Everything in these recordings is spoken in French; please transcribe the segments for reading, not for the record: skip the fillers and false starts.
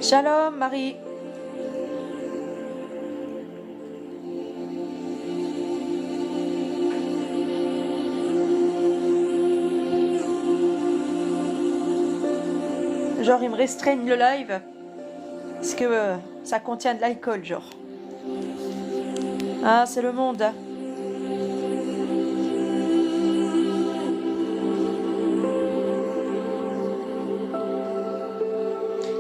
Shalom Marie. Genre ils me restreignent le live parce que ça contient de l'alcool genre. Ah c'est le monde.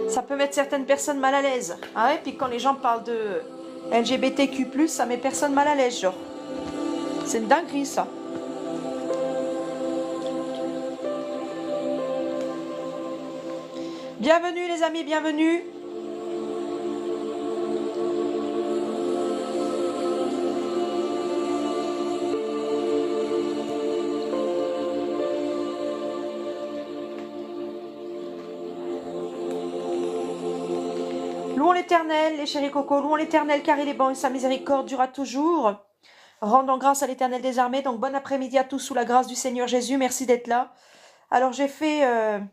Ça peut mettre certaines personnes mal à l'aise. Ah ouais, puis quand les gens parlent de LGBTQ+, ça met personne mal à l'aise genre. C'est une dinguerie ça. Bienvenue les amis, bienvenue. Louons l'Éternel, les chéris cocos, louons l'Éternel car il est bon et sa miséricorde durera toujours. Rendons grâce à l'Éternel des armées. Donc bon après-midi à tous sous la grâce du Seigneur Jésus. Merci d'être là. Alors j'ai fait un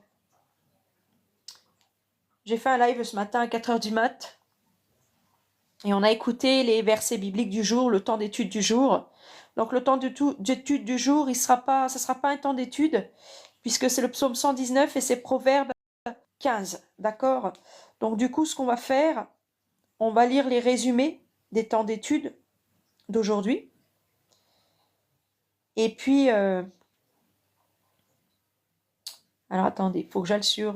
live ce matin à 4h du mat. Et on a écouté les versets bibliques du jour, le temps d'étude du jour. Donc le temps d'étude du jour, ça sera pas un temps d'étude, puisque c'est le psaume 119 et c'est Proverbe 15. D'accord? Donc du coup, ce qu'on va faire, on va lire les résumés des temps d'étude d'aujourd'hui. Et puis, alors attendez, il faut que j'aille sur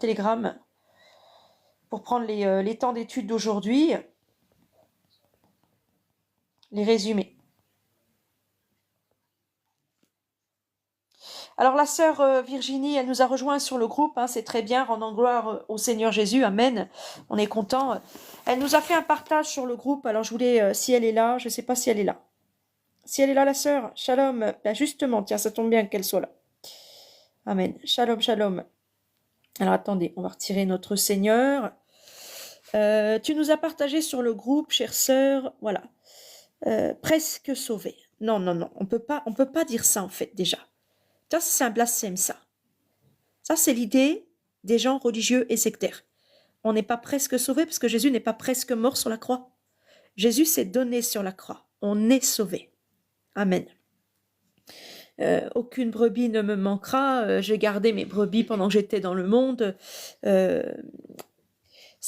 Telegram pour prendre les temps d'étude d'aujourd'hui, les résumés. Alors la sœur Virginie, elle nous a rejoint sur le groupe, hein, c'est très bien, rendant gloire au Seigneur Jésus, amen, on est content. Elle nous a fait un partage sur le groupe, alors je voulais, si elle est là, je ne sais pas si elle est là. Si elle est là la sœur, shalom, ben justement, tiens, ça tombe bien qu'elle soit là. Amen, shalom, shalom. Alors attendez, on va retirer notre Seigneur. Tu nous as partagé sur le groupe, chère sœur, voilà, presque sauvé. Non, non, non, on peut pas dire ça en fait déjà. Ça, c'est un blasphème, ça. Ça, c'est l'idée des gens religieux et sectaires. On n'est pas presque sauvé parce que Jésus n'est pas presque mort sur la croix. Jésus s'est donné sur la croix. On est sauvé. Amen. Aucune brebis ne me manquera. J'ai gardé mes brebis pendant que j'étais dans le monde. C'est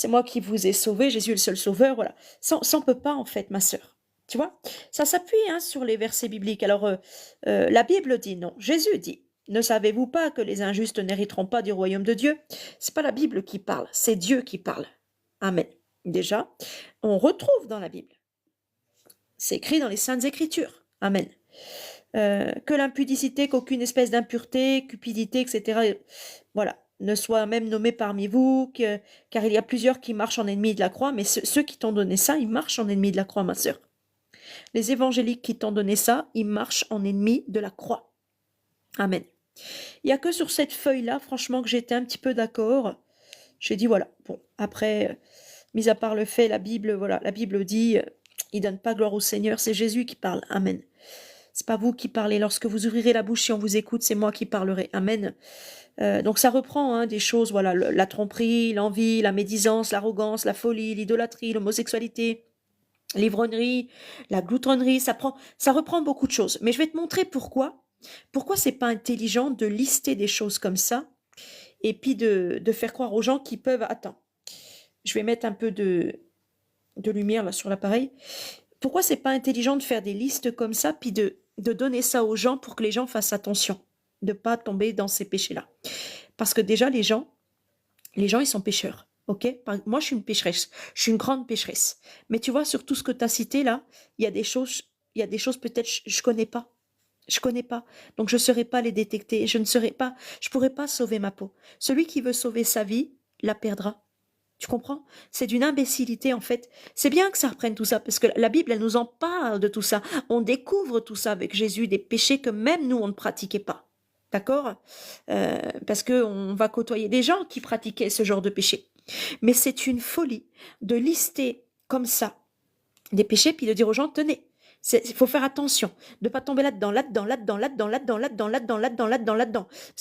moi qui vous ai sauvé. Jésus est le seul sauveur. Voilà. Ça, on peut pas, en fait, ma sœur. Tu vois, ça s'appuie sur les versets bibliques. Alors, la Bible dit non. Jésus dit, ne savez-vous pas que les injustes n'hériteront pas du royaume de Dieu? C'est pas la Bible qui parle, c'est Dieu qui parle. Amen. Déjà, on retrouve dans la Bible. C'est écrit dans les Saintes Écritures. Amen. Que l'impudicité, qu'aucune espèce d'impureté, cupidité, etc. Voilà, ne soit même nommée parmi vous, car il y a plusieurs qui marchent en ennemis de la croix, mais ceux qui t'ont donné ça, ils marchent en ennemis de la croix, ma sœur. Les évangéliques qui t'ont donné ça, ils marchent en ennemis de la croix. Amen. Il n'y a que sur cette feuille-là, franchement, que j'étais un petit peu d'accord. J'ai dit, voilà, bon, après, mis à part le fait, la Bible, voilà, la Bible dit, il donne pas gloire au Seigneur, c'est Jésus qui parle. Amen. C'est pas vous qui parlez. Lorsque vous ouvrirez la bouche et on vous écoute, c'est moi qui parlerai. Amen. Donc ça reprend des choses, voilà, la tromperie, l'envie, la médisance, l'arrogance, la folie, l'idolâtrie, l'homosexualité, l'ivrognerie, la gloutonnerie, ça reprend beaucoup de choses. Mais je vais te montrer pourquoi. Pourquoi c'est pas intelligent de lister des choses comme ça et puis de faire croire aux gens qui peuvent... Attends, je vais mettre un peu de lumière là sur l'appareil. Pourquoi c'est pas intelligent de faire des listes comme ça puis de donner ça aux gens pour que les gens fassent attention, de pas tomber dans ces péchés-là. Parce que déjà, les gens, ils sont pécheurs. Ok, moi je suis une pécheresse, je suis une grande pécheresse. Mais tu vois, sur tout ce que tu as cité là, il y a des choses peut-être je connais pas. Je connais pas, donc je ne saurais pas les détecter. Je pourrais pas sauver ma peau. Celui qui veut sauver sa vie la perdra. Tu comprends? C'est d'une imbécilité en fait. C'est bien que ça reprenne tout ça, parce que la Bible, elle nous en parle de tout ça. On découvre tout ça avec Jésus, des péchés que même nous, on ne pratiquait pas. D'accord? Parce qu'on va côtoyer des gens qui pratiquaient ce genre de péché. Mais c'est une folie de lister comme ça des péchés, puis de dire aux gens, tenez, il faut faire attention de ne pas tomber là-dedans. Parce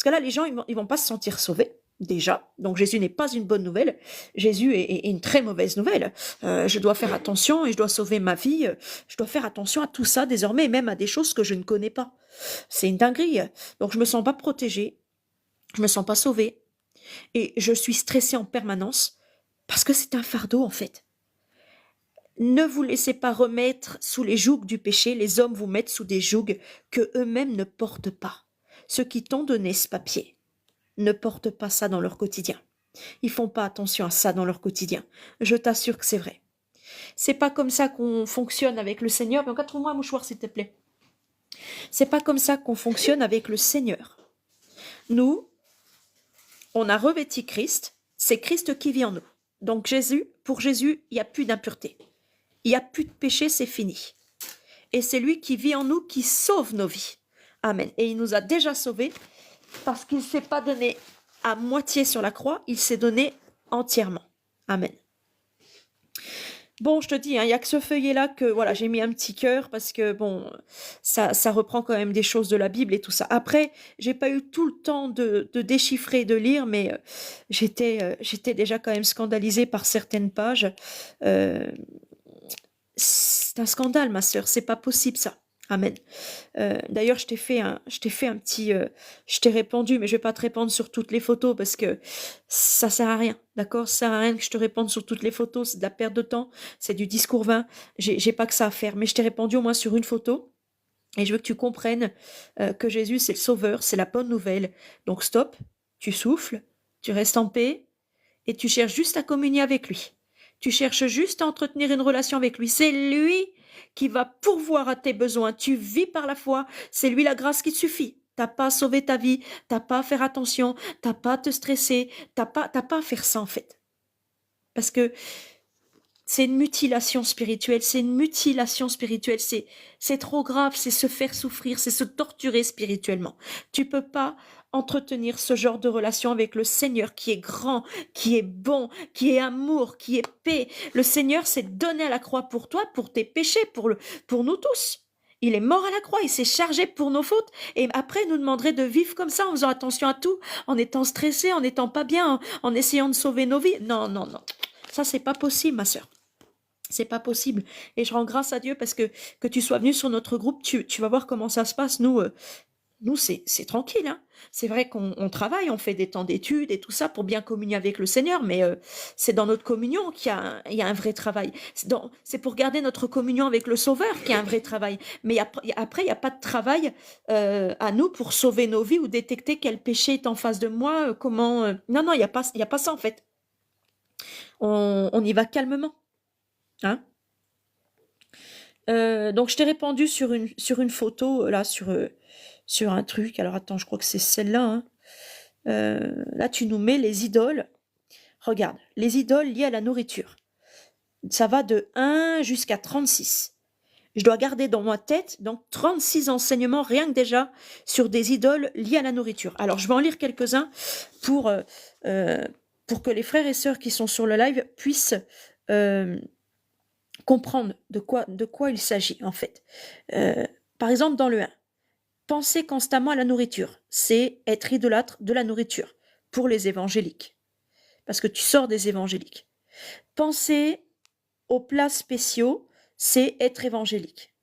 que là, les gens, ils vont pas se sentir sauvés. déjà. Donc Jésus n'est pas une bonne nouvelle. Jésus est une très mauvaise nouvelle. Je dois faire attention et je dois sauver ma vie. Je dois faire attention à tout ça désormais, et même à des choses que je ne connais pas. C'est une dinguerie. Donc je me sens pas protégée, je me sens pas sauvée et je suis stressée en permanence parce que c'est un fardeau en fait. Ne vous laissez pas remettre sous les jougs du péché. Les hommes vous mettent sous des jougs que eux-mêmes ne portent pas. Ceux qui t'ont donné ce papier ne portent pas ça dans leur quotidien. Ils font pas attention à ça dans leur quotidien. Je t'assure que c'est vrai. C'est pas comme ça qu'on fonctionne avec le Seigneur. Mais encore trouve-moi un mouchoir s'il te plaît. C'est pas comme ça qu'on fonctionne avec le Seigneur. Nous, on a revêti Christ. C'est Christ qui vit en nous. Donc pour Jésus, il n'y a plus d'impureté. Il n'y a plus de péché, c'est fini. Et c'est lui qui vit en nous, qui sauve nos vies. Amen. Et il nous a déjà sauvés parce qu'il ne s'est pas donné à moitié sur la croix, il s'est donné entièrement. Amen. Bon, je te dis, il n'y a que ce feuillet-là que voilà, j'ai mis un petit cœur parce que bon, ça reprend quand même des choses de la Bible et tout ça. Après, j'ai pas eu tout le temps de déchiffrer, de lire, mais j'étais déjà quand même scandalisée par certaines pages. Euh, c'est un scandale, ma sœur, c'est pas possible ça. Amen. D'ailleurs, je t'ai fait un petit, je t'ai répondu, mais je vais pas te répondre sur toutes les photos parce que ça sert à rien, d'accord? Ça sert à rien que je te réponde sur toutes les photos, c'est de la perte de temps, c'est du discours vain. J'ai pas que ça à faire, mais je t'ai répondu au moins sur une photo. Et je veux que tu comprennes que Jésus, c'est le sauveur, c'est la bonne nouvelle. Donc stop, tu souffles, tu restes en paix et tu cherches juste à communier avec lui. Tu cherches juste à entretenir une relation avec lui. C'est lui qui va pourvoir à tes besoins. Tu vis par la foi. C'est lui la grâce qui te suffit. T'as pas à sauver ta vie. T'as pas à faire attention. T'as pas à te stresser. T'as pas à faire ça, en fait. Parce que c'est une mutilation spirituelle. C'est une mutilation spirituelle. C'est trop grave. C'est se faire souffrir. C'est se torturer spirituellement. Tu peux pas entretenir ce genre de relation avec le Seigneur qui est grand, qui est bon, qui est amour, qui est paix. Le Seigneur s'est donné à la croix pour toi, pour tes péchés, pour nous tous. Il est mort à la croix, il s'est chargé pour nos fautes. Et après, il nous demanderait de vivre comme ça, en faisant attention à tout, en étant stressé, en n'étant pas bien, en essayant de sauver nos vies. Non, non, non. Ça, c'est pas possible, ma sœur. C'est pas possible. Et je rends grâce à Dieu parce que tu sois venu sur notre groupe, tu vas voir comment ça se passe. Nous, c'est tranquille. Hein. C'est vrai qu'on travaille, on fait des temps d'études et tout ça pour bien communier avec le Seigneur, mais c'est dans notre communion il y a un vrai travail. C'est pour garder notre communion avec le Sauveur qu'il y a un vrai travail. Mais après, il n'y a pas de travail à nous pour sauver nos vies ou détecter quel péché est en face de moi, comment... Non, non, il y a pas ça en fait. On y va calmement. Hein. Donc, je t'ai répondu sur une photo, là, sur un truc. Alors, attends, je crois que c'est celle-là. Hein. Là, tu nous mets les idoles. Regarde, les idoles liées à la nourriture. Ça va de 1 jusqu'à 36. Je dois garder dans ma tête donc 36 enseignements, rien que déjà, sur des idoles liées à la nourriture. Alors, je vais en lire quelques-uns pour que les frères et sœurs qui sont sur le live puissent comprendre de quoi il s'agit, en fait. Par exemple, dans le 1, penser constamment à la nourriture, c'est être idolâtre de la nourriture pour les évangéliques, parce que tu sors des évangéliques. Penser aux plats spéciaux, c'est être évangélique.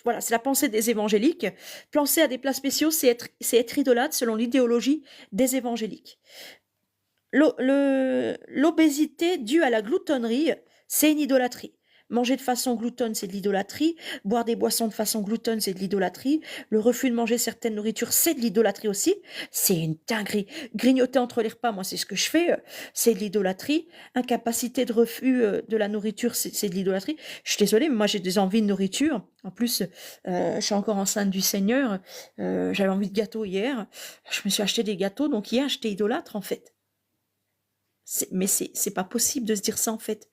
Voilà, c'est la pensée des évangéliques. Penser à des plats spéciaux, c'est être idolâtre selon l'idéologie des évangéliques. L'obésité due à la gloutonnerie, c'est une idolâtrie. Manger de façon gloutonne, c'est de l'idolâtrie. Boire des boissons de façon gloutonne, c'est de l'idolâtrie. Le refus de manger certaines nourritures, c'est de l'idolâtrie aussi. C'est une dinguerie. Grignoter entre les repas, moi, c'est ce que je fais. C'est de l'idolâtrie. Incapacité de refus de la nourriture, c'est de l'idolâtrie. Je suis désolée, mais moi, j'ai des envies de nourriture. En plus, je suis encore enceinte du Seigneur. J'avais envie de gâteau hier. Je me suis acheté des gâteaux. Donc hier, j'étais idolâtre, en fait. Mais c'est pas possible de se dire ça, en fait.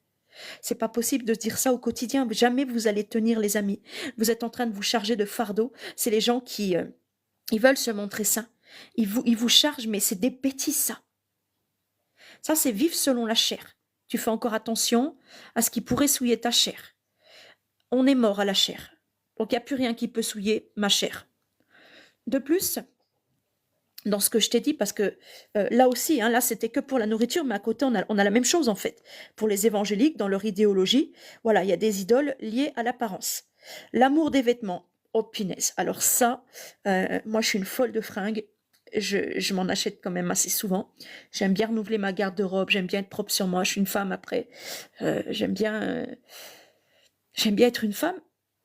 C'est pas possible de se dire ça au quotidien. Jamais vous allez tenir, les amis. Vous êtes en train de vous charger de fardeau. C'est les gens qui ils veulent se montrer saints. Ils vous chargent, mais c'est des bêtises, ça. Ça, c'est vivre selon la chair. Tu fais encore attention à ce qui pourrait souiller ta chair. On est mort à la chair. Donc, il n'y a plus rien qui peut souiller ma chair. De plus, dans ce que je t'ai dit, parce que là aussi, hein, là c'était que pour la nourriture, mais à côté on a la même chose en fait. Pour les évangéliques, dans leur idéologie, voilà, il y a des idoles liées à l'apparence. L'amour des vêtements, oh punaise. Alors ça, moi je suis une folle de fringues. Je m'en achète quand même assez souvent. J'aime bien renouveler ma garde-robe, j'aime bien être propre sur moi. Je suis une femme après. J'aime bien être une femme.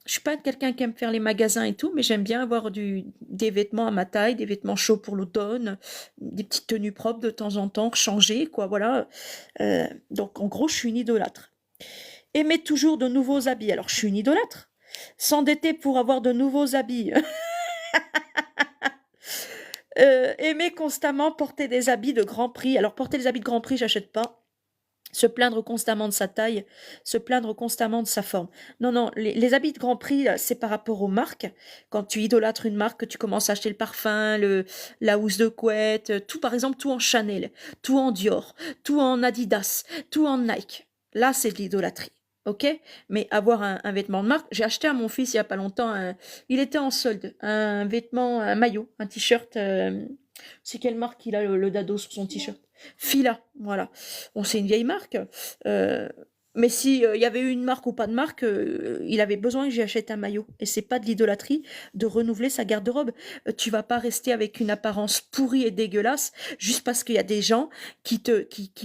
Je suis pas quelqu'un qui aime faire les magasins et tout, mais j'aime bien avoir des vêtements à ma taille, des vêtements chauds pour l'automne, des petites tenues propres de temps en temps, changer, quoi, voilà. Donc, en gros, je suis une idolâtre. Aimer toujours de nouveaux habits. Alors, je suis une idolâtre. S'endetter pour avoir de nouveaux habits. Aimer constamment porter des habits de grand prix. Alors, porter des habits de grand prix, j'achète pas. Se plaindre constamment de sa taille, se plaindre constamment de sa forme. Non, non, les habits de grand prix, c'est par rapport aux marques. Quand tu idolâtres une marque, que tu commences à acheter le parfum, la housse de couette, tout, par exemple, tout en Chanel, tout en Dior, tout en Adidas, tout en Nike. Là, c'est de l'idolâtrie. Ok? Mais avoir un vêtement de marque, j'ai acheté à mon fils il y a pas longtemps, il était en solde, un vêtement, un maillot, un t-shirt. C'est quelle marque il a le dado sur son t-shirt? Fila, voilà. Bon, c'est une vieille marque. euh, mais si il y avait eu une marque ou pas de marque, il avait besoin que j'y achète un maillot. Et c'est pas de l'idolâtrie de renouveler sa garde-robe. Tu vas pas rester avec une apparence pourrie et dégueulasse juste parce qu'il y a des gens qui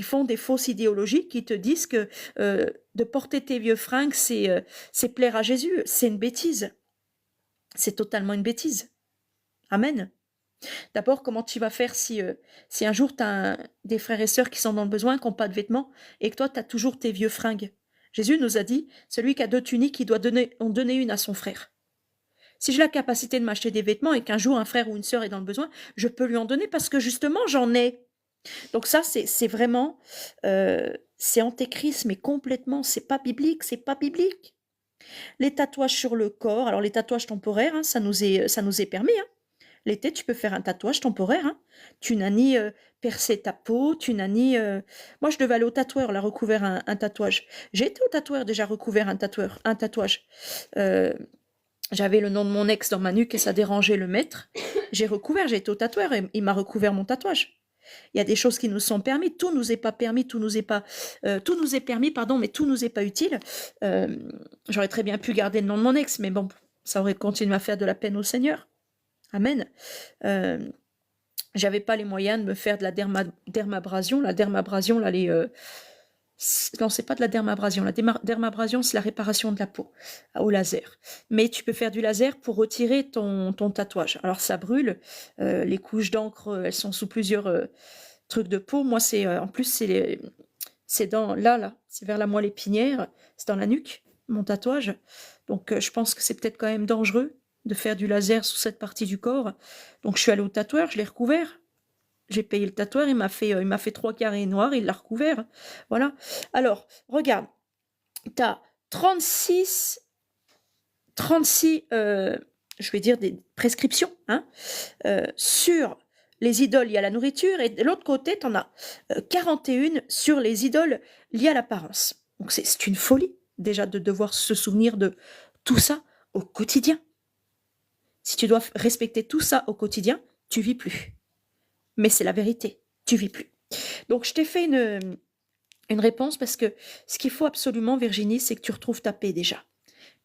font des fausses idéologies, qui te disent que de porter tes vieux fringues, c'est plaire à Jésus. C'est une bêtise. C'est totalement une bêtise. Amen. D'abord, comment tu vas faire si un jour tu as des frères et sœurs qui sont dans le besoin, qui n'ont pas de vêtements, et que toi, tu as toujours tes vieux fringues. Jésus nous a dit, celui qui a 2 tuniques, il doit en donner une à son frère. Si j'ai la capacité de m'acheter des vêtements et qu'un jour un frère ou une sœur est dans le besoin, je peux lui en donner parce que justement, j'en ai. Donc ça, c'est vraiment, c'est antéchrist, mais complètement, c'est pas biblique, c'est pas biblique. Les tatouages sur le corps, alors les tatouages temporaires, hein, ça nous est permis, hein. L'été, tu peux faire un tatouage temporaire, hein. Tu n'as ni percé ta peau, tu n'as ni. Moi, je devais aller au tatoueur, là, recouvert un tatouage. J'ai été au tatoueur déjà recouvert un tatouage. Euh, J'avais le nom de mon ex dans ma nuque et ça dérangeait le maître. J'ai recouvert, j'ai été au tatoueur et il m'a recouvert mon tatouage. Il y a des choses qui nous sont permis, tout nous est pas permis, tout nous est permis, pardon, mais tout nous est pas utile. Euh, J'aurais très bien pu garder le nom de mon ex, mais bon, ça aurait continué à faire de la peine au Seigneur. Amen. Euh, J'avais pas les moyens de me faire de la dermabrasion. La dermabrasion, là, non, c'est pas de la dermabrasion. La dermabrasion, c'est la réparation de la peau au laser. Mais tu peux faire du laser pour retirer ton tatouage. Alors, ça brûle. Les couches d'encre, elles sont sous plusieurs trucs de peau. Moi, en plus, c'est là, c'est vers la moelle épinière. C'est dans la nuque, mon tatouage. Donc, je pense que c'est peut-être quand même dangereux de faire du laser sous cette partie du corps. Donc, je suis allée au tatoueur, je l'ai recouvert. J'ai payé le tatoueur, il m'a fait 3 carrés noirs, il l'a recouvert. Voilà. Alors, regarde, tu as 36, je vais dire des prescriptions, hein, sur les idoles liées à la nourriture, et de l'autre côté, tu en as 41 sur les idoles liées à l'apparence. Donc, c'est une folie, déjà, de devoir se souvenir de tout ça au quotidien. Si tu dois respecter tout ça au quotidien, tu vis plus. Mais c'est la vérité, tu vis plus. Donc je t'ai fait une réponse parce que ce qu'il faut absolument, Virginie, c'est que tu retrouves ta paix déjà.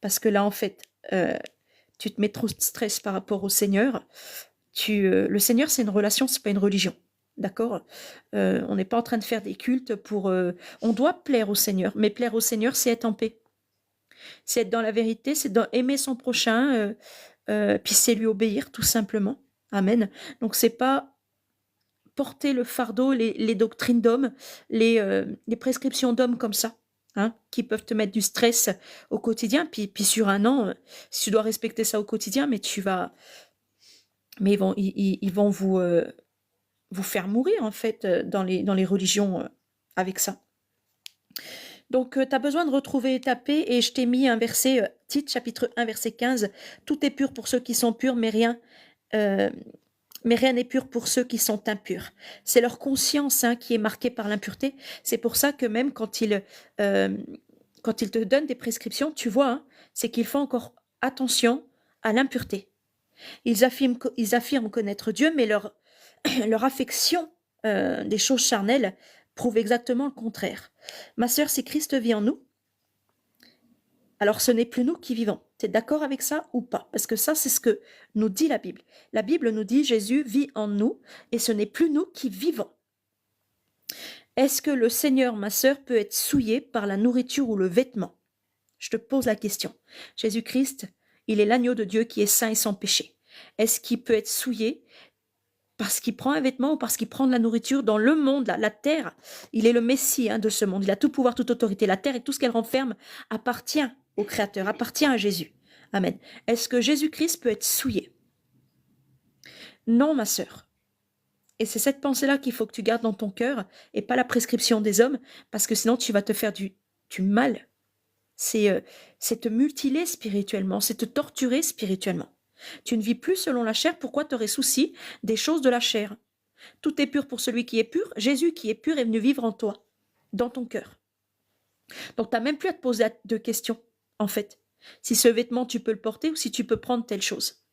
Parce que là, en fait, tu te mets trop de stress par rapport au Seigneur. Le Seigneur, c'est une relation, c'est pas une religion. D'accord? On n'est pas en train de faire des cultes pour... on doit plaire au Seigneur, mais plaire au Seigneur, c'est être en paix. C'est être dans la vérité, c'est aimer son prochain, puis c'est lui obéir, tout simplement. Amen. Donc c'est pas porter le fardeau, les doctrines d'hommes, les prescriptions d'hommes comme ça, hein, qui peuvent te mettre du stress au quotidien. Puis sur un an, si tu dois respecter ça au quotidien, mais mais ils vont vous faire mourir en fait dans les religions avec ça. Donc, tu as besoin de retrouver ta paix et je t'ai mis un verset, Tite, chapitre 1, verset 15. Tout est pur pour ceux qui sont purs, mais rien n'est pur pour ceux qui sont impurs. C'est leur conscience qui est marquée par l'impureté. C'est pour ça que même quand ils te donnent des prescriptions, tu vois, hein, c'est qu'ils font encore attention à l'impureté. Ils affirment connaître Dieu, mais leur affection des choses charnelles prouve exactement le contraire. Ma sœur, si Christ vit en nous, alors ce n'est plus nous qui vivons. Tu es d'accord avec ça ou pas? Parce que ça, c'est ce que nous dit la Bible. La Bible nous dit Jésus vit en nous et ce n'est plus nous qui vivons. Est-ce que le Seigneur, ma sœur, peut être souillé par la nourriture ou le vêtement? Je te pose la question. Jésus-Christ, il est l'agneau de Dieu qui est saint et sans péché. Est-ce qu'il peut être souillé parce qu'il prend un vêtement ou parce qu'il prend de la nourriture dans le monde, la terre? Il est le Messie de ce monde. Il a tout pouvoir, toute autorité. La terre et tout ce qu'elle renferme appartient au Créateur, appartient à Jésus. Amen. Est-ce que Jésus-Christ peut être souillé? Non, ma sœur. Et c'est cette pensée-là qu'il faut que tu gardes dans ton cœur et pas la prescription des hommes, parce que sinon tu vas te faire du mal. C'est te mutiler spirituellement, c'est te torturer spirituellement. Tu ne vis plus selon la chair, pourquoi tu aurais souci des choses de la chair? Tout est pur pour celui qui est pur. Jésus qui est pur est venu vivre en toi, dans ton cœur. Donc tu n'as même plus à te poser de questions, en fait. Si ce vêtement, tu peux le porter ou si tu peux prendre telle chose.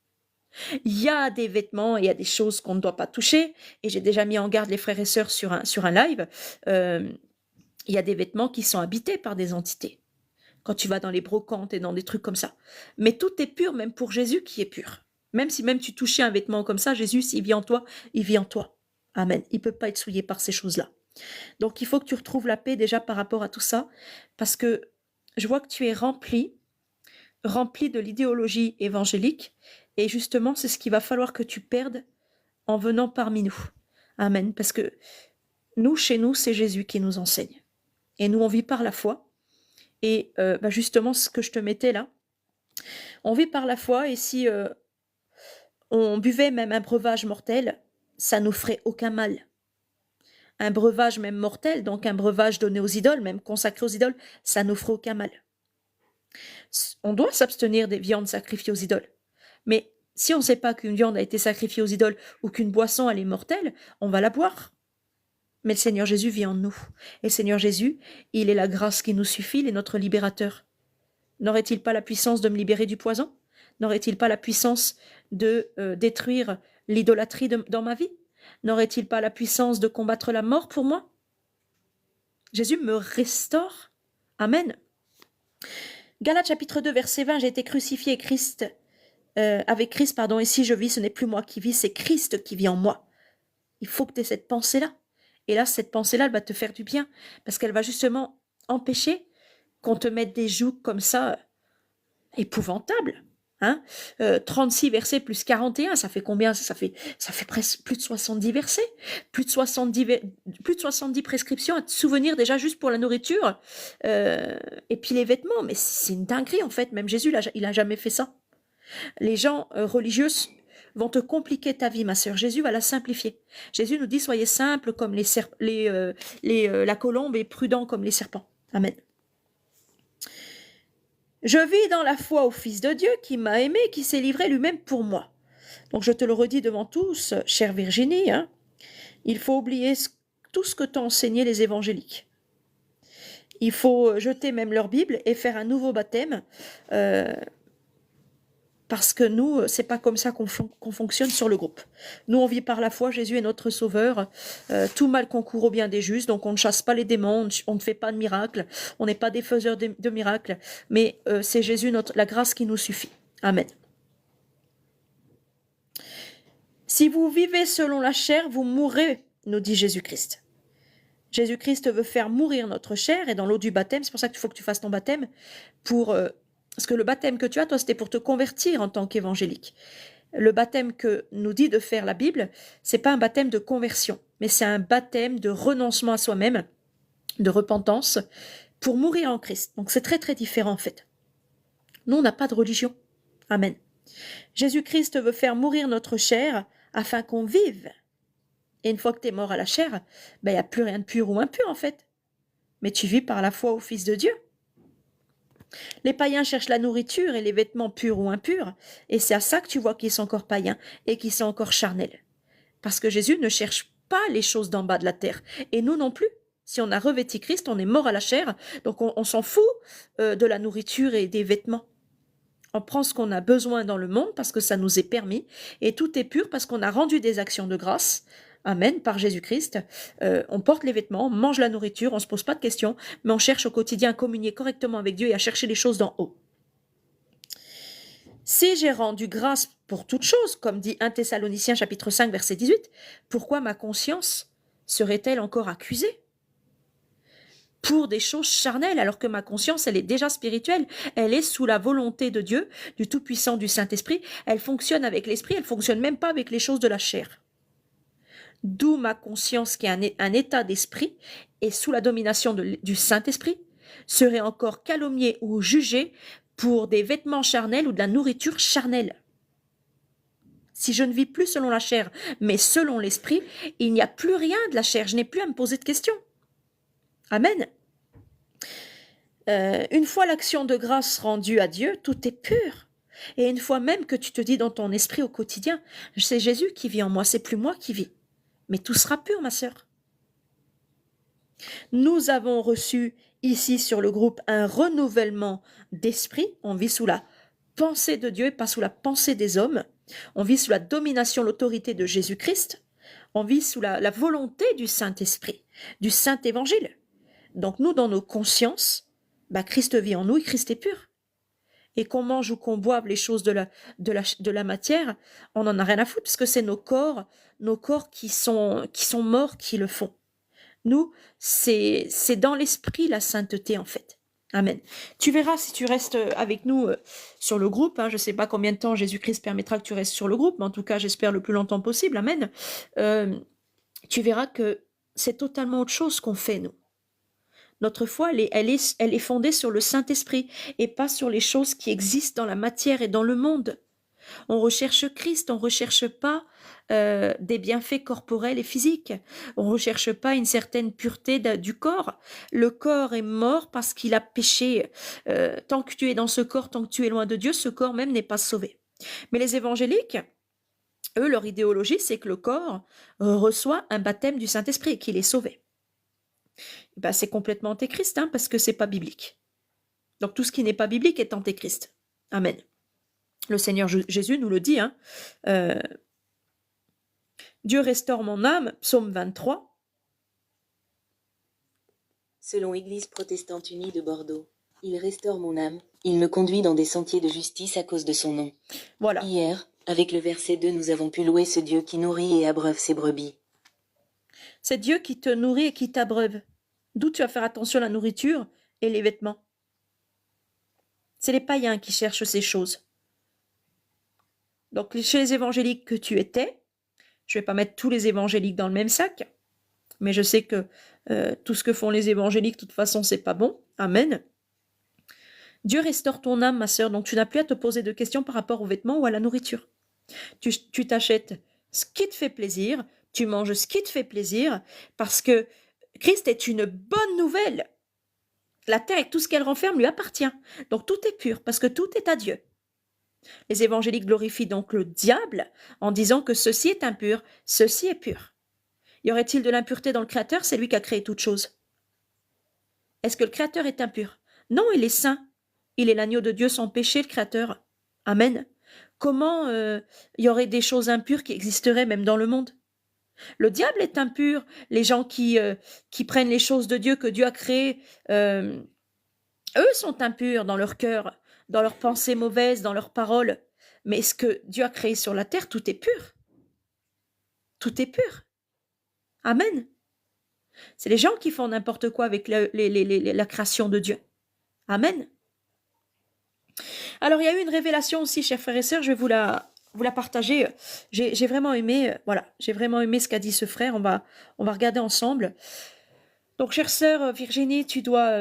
Il y a des vêtements, il y a des choses qu'on ne doit pas toucher, et j'ai déjà mis en garde les frères et sœurs sur un live. Il y a des vêtements qui sont habités par des entités. Quand tu vas dans les brocantes et dans des trucs comme ça. Mais tout est pur, même pour Jésus qui est pur. Même si tu touchais un vêtement comme ça, Jésus, s'il vit en toi, il vit en toi. Amen. Il ne peut pas être souillé par ces choses-là. Donc, il faut que tu retrouves la paix déjà par rapport à tout ça, parce que je vois que tu es rempli de l'idéologie évangélique, et justement, c'est ce qu'il va falloir que tu perdes en venant parmi nous. Amen. Parce que nous, chez nous, c'est Jésus qui nous enseigne. Et nous, on vit par la foi. Et justement, ce que je te mettais là, on vit par la foi, et si on buvait même un breuvage mortel, ça nous ferait aucun mal. Un breuvage même mortel, donc un breuvage donné aux idoles, même consacré aux idoles, ça nous ferait aucun mal. On doit s'abstenir des viandes sacrifiées aux idoles. Mais si on ne sait pas qu'une viande a été sacrifiée aux idoles ou qu'une boisson elle est mortelle, on va la boire. Mais le Seigneur Jésus vit en nous. Et le Seigneur Jésus, il est la grâce qui nous suffit, il est notre libérateur. N'aurait-il pas la puissance de me libérer du poison? N'aurait-il pas la puissance de détruire l'idolâtrie dans ma vie? N'aurait-il pas la puissance de combattre la mort pour moi? Jésus me restaure. Amen. Galates chapitre 2, verset 20, j'ai été crucifié avec Christ, et si je vis, ce n'est plus moi qui vis, c'est Christ qui vit en moi. Il faut que tu aies cette pensée-là. Et là, cette pensée-là, elle va te faire du bien, parce qu'elle va justement empêcher qu'on te mette des jougs comme ça, épouvantables. 36 versets plus 41, ça fait combien? Ça fait presque plus de 70 versets, plus de 70 prescriptions à te souvenir déjà juste pour la nourriture, et puis les vêtements, mais c'est une dinguerie en fait, même Jésus, il a jamais fait ça. Les gens religieux vont te compliquer ta vie, ma sœur. Jésus va la simplifier. Jésus nous dit, soyez simples comme la colombe et prudents comme les serpents. Amen. Je vis dans la foi au Fils de Dieu qui m'a aimé, qui s'est livré lui-même pour moi. Donc je te le redis devant tous, chère Virginie, il faut oublier tout ce que t'ont enseigné les évangéliques. Il faut jeter même leur Bible et faire un nouveau baptême, parce que nous, c'est pas comme ça qu'on fonctionne sur le groupe. Nous, on vit par la foi, Jésus est notre sauveur, tout mal concourt au bien des justes, donc on ne chasse pas les démons, on ne fait pas de miracles, on n'est pas des faiseurs de miracles, mais c'est Jésus, la grâce qui nous suffit. Amen. Si vous vivez selon la chair, vous mourrez, nous dit Jésus-Christ. Jésus-Christ veut faire mourir notre chair, et dans l'eau du baptême, c'est pour ça qu'il faut que tu fasses ton baptême, parce que le baptême que tu as, toi, c'était pour te convertir en tant qu'évangélique. Le baptême que nous dit de faire la Bible, c'est pas un baptême de conversion, mais c'est un baptême de renoncement à soi-même, de repentance, pour mourir en Christ. Donc c'est très très différent en fait. Nous, on n'a pas de religion. Amen. Jésus-Christ veut faire mourir notre chair afin qu'on vive. Et une fois que tu es mort à la chair, il n'y a plus rien de pur ou impur en fait. Mais tu vis par la foi au Fils de Dieu. Les païens cherchent la nourriture et les vêtements purs ou impurs, et c'est à ça que tu vois qu'ils sont encore païens et qu'ils sont encore charnels. Parce que Jésus ne cherche pas les choses d'en bas de la terre, et nous non plus. Si on a revêti Christ, on est mort à la chair, donc on s'en fout de la nourriture et des vêtements. On prend ce qu'on a besoin dans le monde parce que ça nous est permis. Et tout est pur parce qu'on a rendu des actions de grâce. Amen, par Jésus-Christ. On porte les vêtements, on mange la nourriture, on ne se pose pas de questions, mais on cherche au quotidien à communier correctement avec Dieu et à chercher les choses d'en haut. Si j'ai rendu grâce pour toutes choses, comme dit 1 Thessaloniciens chapitre 5 verset 18, pourquoi ma conscience serait-elle encore accusée pour des choses charnelles, alors que ma conscience, elle est déjà spirituelle, elle est sous la volonté de Dieu, du Tout-Puissant, du Saint-Esprit, elle fonctionne avec l'Esprit, elle fonctionne même pas avec les choses de la chair. D'où ma conscience, qui est un état d'esprit, et sous la domination du Saint-Esprit, serait encore calomniée ou jugée pour des vêtements charnels ou de la nourriture charnelle. Si je ne vis plus selon la chair, mais selon l'Esprit, il n'y a plus rien de la chair, je n'ai plus à me poser de questions. Amen. Une fois l'action de grâce rendue à Dieu, tout est pur. Et une fois même que tu te dis dans ton esprit au quotidien, c'est Jésus qui vit en moi, c'est plus moi qui vis. Mais tout sera pur, ma sœur. Nous avons reçu ici sur le groupe un renouvellement d'esprit. On vit sous la pensée de Dieu et pas sous la pensée des hommes. On vit sous la domination, l'autorité de Jésus-Christ. On vit sous la volonté du Saint-Esprit, du Saint-Évangile. Donc nous, dans nos consciences, Christ vit en nous et Christ est pur. Et qu'on mange ou qu'on boive les choses de la matière, on n'en a rien à foutre, parce que c'est nos corps qui sont morts qui le font. Nous, c'est dans l'esprit la sainteté, en fait. Amen. Tu verras si tu restes avec nous sur le groupe, je ne sais pas combien de temps Jésus-Christ permettra que tu restes sur le groupe, mais en tout cas, j'espère le plus longtemps possible. Amen. Tu verras que c'est totalement autre chose qu'on fait, nous. Notre foi, elle est fondée sur le Saint-Esprit et pas sur les choses qui existent dans la matière et dans le monde. On recherche Christ, on ne recherche pas des bienfaits corporels et physiques. On ne recherche pas une certaine pureté du corps. Le corps est mort parce qu'il a péché. Tant que tu es dans ce corps, tant que tu es loin de Dieu, ce corps même n'est pas sauvé. Mais les évangéliques, eux, leur idéologie, c'est que le corps reçoit un baptême du Saint-Esprit, qu'il est sauvé. C'est complètement antéchrist, parce que c'est pas biblique. Donc tout ce qui n'est pas biblique est antéchrist. Amen. Le Seigneur Jésus nous le dit. Dieu restaure mon âme, psaume 23. Selon Église protestante unie de Bordeaux, il restaure mon âme, il me conduit dans des sentiers de justice à cause de son nom. Voilà. Hier, avec le verset 2, nous avons pu louer ce Dieu qui nourrit et abreuve ses brebis. C'est Dieu qui te nourrit et qui t'abreuve. D'où tu vas faire attention à la nourriture et les vêtements. C'est les païens qui cherchent ces choses. Donc chez les évangéliques que tu étais, je ne vais pas mettre tous les évangéliques dans le même sac, mais je sais que tout ce que font les évangéliques, de toute façon, c'est pas bon. Amen. Dieu restaure ton âme, ma sœur, donc tu n'as plus à te poser de questions par rapport aux vêtements ou à la nourriture. Tu t'achètes ce qui te fait plaisir, tu manges ce qui te fait plaisir, parce que Christ est une bonne nouvelle. La terre et tout ce qu'elle renferme lui appartient. Donc tout est pur, parce que tout est à Dieu. Les évangéliques glorifient donc le diable en disant que ceci est impur, ceci est pur. Y aurait-il de l'impureté dans le Créateur? C'est lui qui a créé toute chose. Est-ce que le Créateur est impur? Non, il est saint. Il est l'agneau de Dieu sans péché, le Créateur. Amen. Comment y aurait des choses impures qui existeraient même dans le monde? Le diable est impur. Les gens qui prennent les choses de Dieu que Dieu a créées, eux sont impurs dans leur cœur, dans leurs pensées mauvaises, dans leurs paroles. Mais ce que Dieu a créé sur la terre, tout est pur. Tout est pur. Amen. C'est les gens qui font n'importe quoi avec la création de Dieu. Amen. Alors, il y a eu une révélation aussi, chers frères et sœurs, je vais vous la partager. J'ai vraiment aimé, j'ai vraiment aimé ce qu'a dit ce frère. On va regarder ensemble. Donc, chère sœur Virginie, tu dois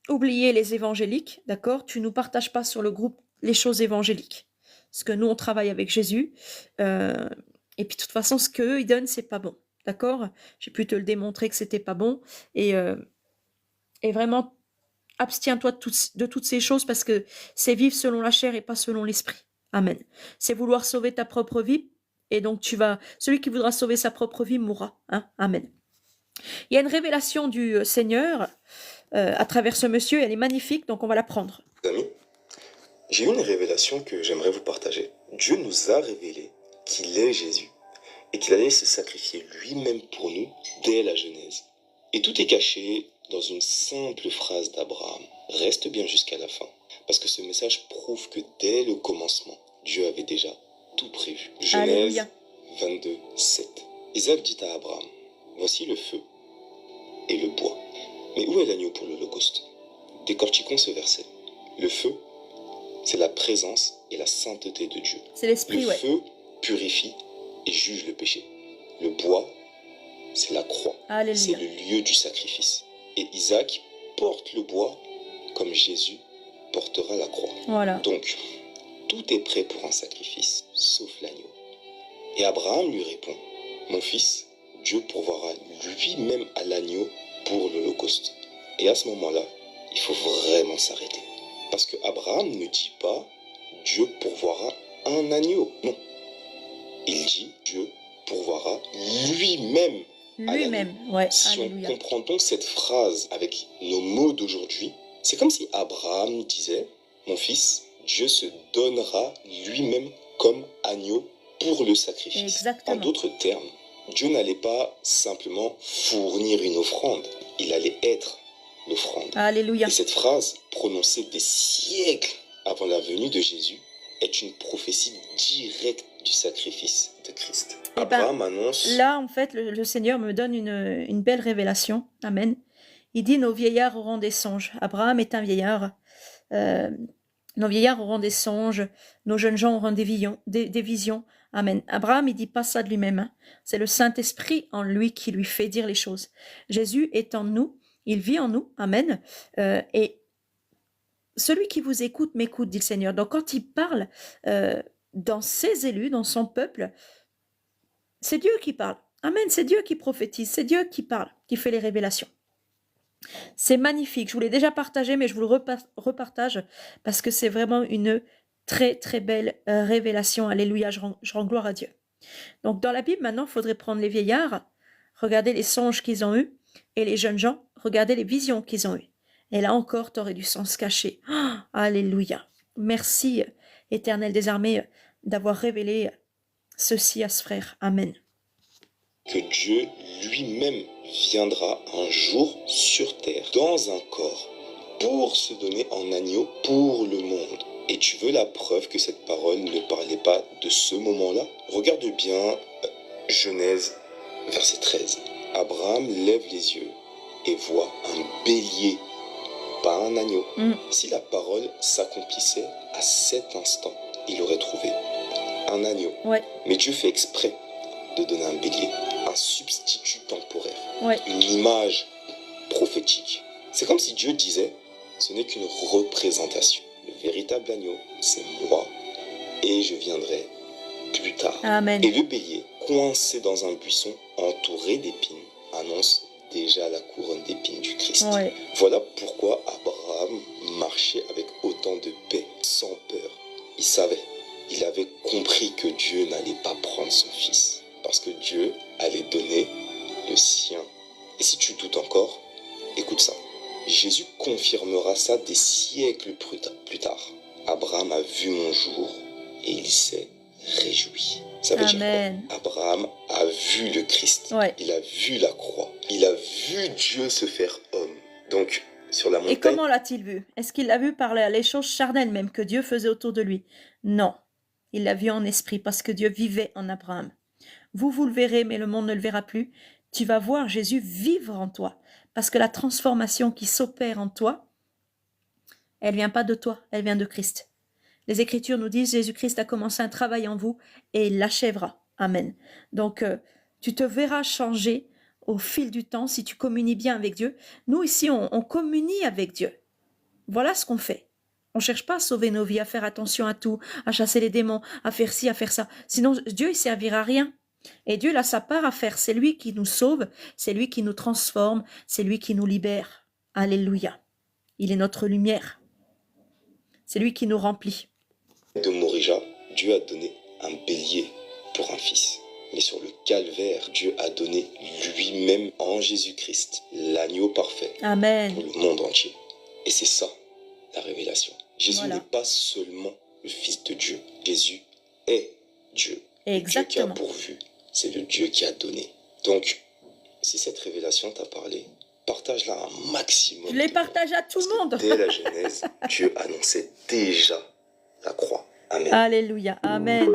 oublier les évangéliques, d'accord? Tu nous partages pas sur le groupe les choses évangéliques. Parce que nous, on travaille avec Jésus. Et puis, de toute façon, ce qu'eux, ils donnent, c'est pas bon. D'accord? J'ai pu te le démontrer que c'était pas bon. Et vraiment, abstiens-toi de toutes ces choses parce que c'est vivre selon la chair et pas selon l'esprit. Amen. C'est vouloir sauver ta propre vie. Et donc, celui qui voudra sauver sa propre vie mourra. Amen. Il y a une révélation du Seigneur à travers ce monsieur. Elle est magnifique, donc on va la prendre. Amis, J'ai eu une révélation que j'aimerais vous partager. Dieu nous a révélé qu'il est Jésus et qu'il allait se sacrifier lui-même pour nous dès la Genèse. Et tout est caché dans une simple phrase d'Abraham. Reste bien jusqu'à la fin, parce que ce message prouve que dès le commencement, Dieu avait déjà tout prévu. Genèse Alléluia. 22, 7. Isaac dit à Abraham, voici le feu et le bois. Mais où est l'agneau pour l'Holocauste? Décortiquons ce verset. Le feu, c'est la présence et la sainteté de Dieu. C'est l'esprit, Le ouais. feu purifie et juge le péché. Le bois, c'est la croix. C'est Alléluia. le lieu du sacrifice. Et Isaac porte le bois comme Jésus portera la croix. Voilà. Donc, tout est prêt pour un sacrifice, sauf l'agneau. Et Abraham lui répond, mon fils, Dieu pourvoira lui-même à l'agneau pour l'Holocauste. Et à ce moment-là, il faut vraiment s'arrêter. Parce que Abraham ne dit pas, Dieu pourvoira un agneau. Non. Il dit, Dieu pourvoira lui-même. Lui-même, ouais. Si Alléluia. on comprend donc cette phrase avec nos mots d'aujourd'hui, c'est comme si Abraham disait, mon fils, Dieu se donnera lui-même comme agneau pour le sacrifice. Exactement. En d'autres termes, Dieu n'allait pas simplement fournir une offrande, il allait être l'offrande. Alléluia. Et cette phrase, prononcée des siècles avant la venue de Jésus, est une prophétie directe du sacrifice de Christ. Eh ben, Abraham annonce... Là, en fait, le Seigneur me donne une belle révélation. Amen. Il dit, nos vieillards auront des songes. Abraham est un vieillard. Nos vieillards auront des songes. Nos jeunes gens auront des visions. Amen. Abraham, il dit pas ça de lui-même. Hein. C'est le Saint-Esprit en lui qui lui fait dire les choses. Jésus est en nous. Il vit en nous. Amen. Et celui qui vous écoute m'écoute, dit le Seigneur. Donc, quand il parle dans ses élus, dans son peuple, c'est Dieu qui parle. Amen, c'est Dieu qui prophétise, c'est Dieu qui parle, qui fait les révélations. C'est magnifique, je vous l'ai déjà partagé, mais je vous le repartage parce que c'est vraiment une très très belle révélation. Alléluia, je rends gloire à Dieu. Donc dans la Bible, maintenant, il faudrait prendre les vieillards, regarder les songes qu'ils ont eus, et les jeunes gens, regarder les visions qu'ils ont eues. Et là encore, tu aurais du sens caché. Oh, alléluia. Merci, Éternel des armées, d'avoir révélé ceci à ce frère. Amen. Que Dieu lui-même viendra un jour sur terre, dans un corps, pour se donner en agneau pour le monde. Et tu veux la preuve que cette parole ne parlait pas de ce moment-là? Regarde bien Genèse, verset 13. Abraham lève les yeux et voit un bélier, pas un agneau. Si la parole s'accomplissait à cet instant, il aurait trouvé un agneau. Ouais. Mais Dieu fait exprès de donner un bélier, un substitut temporaire, Ouais. une image prophétique. C'est comme si Dieu disait, ce n'est qu'une représentation. Le véritable agneau, c'est moi, et je viendrai plus tard. Amen. Et le bélier, coincé dans un buisson entouré d'épines, annonce déjà la couronne d'épines du Christ. Ouais. Voilà pourquoi Abraham marchait avec autant de paix, sans peur. Il savait, il avait compris que Dieu n'allait pas prendre son fils, parce que Dieu allait donner le sien. Et si tu doutes encore, écoute ça. Jésus confirmera ça des siècles plus tard. Abraham a vu mon jour et il s'est réjoui. Ça veut Amen. dire quoi? Abraham a vu le Christ. Ouais. Il a vu la croix. Il a vu Dieu se faire homme. Donc, sur la montagne... Et comment l'a-t-il vu? Est-ce qu'il l'a vu par les choses charnelles même que Dieu faisait autour de lui? Non. Il l'a vu en esprit parce que Dieu vivait en Abraham. Vous le verrez, mais le monde ne le verra plus. Tu vas voir Jésus vivre en toi. Parce que la transformation qui s'opère en toi, elle vient pas de toi, elle vient de Christ. Les Écritures nous disent, Jésus-Christ a commencé un travail en vous et il l'achèvera. Amen. Donc, tu te verras changer au fil du temps si tu communies bien avec Dieu. Nous, ici, on communie avec Dieu. Voilà ce qu'on fait. On ne cherche pas à sauver nos vies, à faire attention à tout, à chasser les démons, à faire ci, à faire ça. Sinon, Dieu, il servira à rien. Et Dieu, il a sa part à faire. C'est lui qui nous sauve, c'est lui qui nous transforme, c'est lui qui nous libère. Alléluia. Il est notre lumière. C'est lui qui nous remplit. De Morija, Dieu a donné un bélier pour un fils. Mais sur le calvaire, Dieu a donné lui-même en Jésus-Christ l'agneau parfait Amen. pour le monde entier. Et c'est ça, la révélation. Jésus Voilà. n'est pas seulement le Fils de Dieu. Jésus est Dieu. Le Dieu qui a Exactement. pourvu, c'est le Dieu qui a donné. Donc, si cette révélation t'a parlé, partage-la un maximum. Je les de fois. partage à tout Parce le que monde. dès la Genèse, Dieu annonçait déjà la croix. Amen. Alléluia, amen.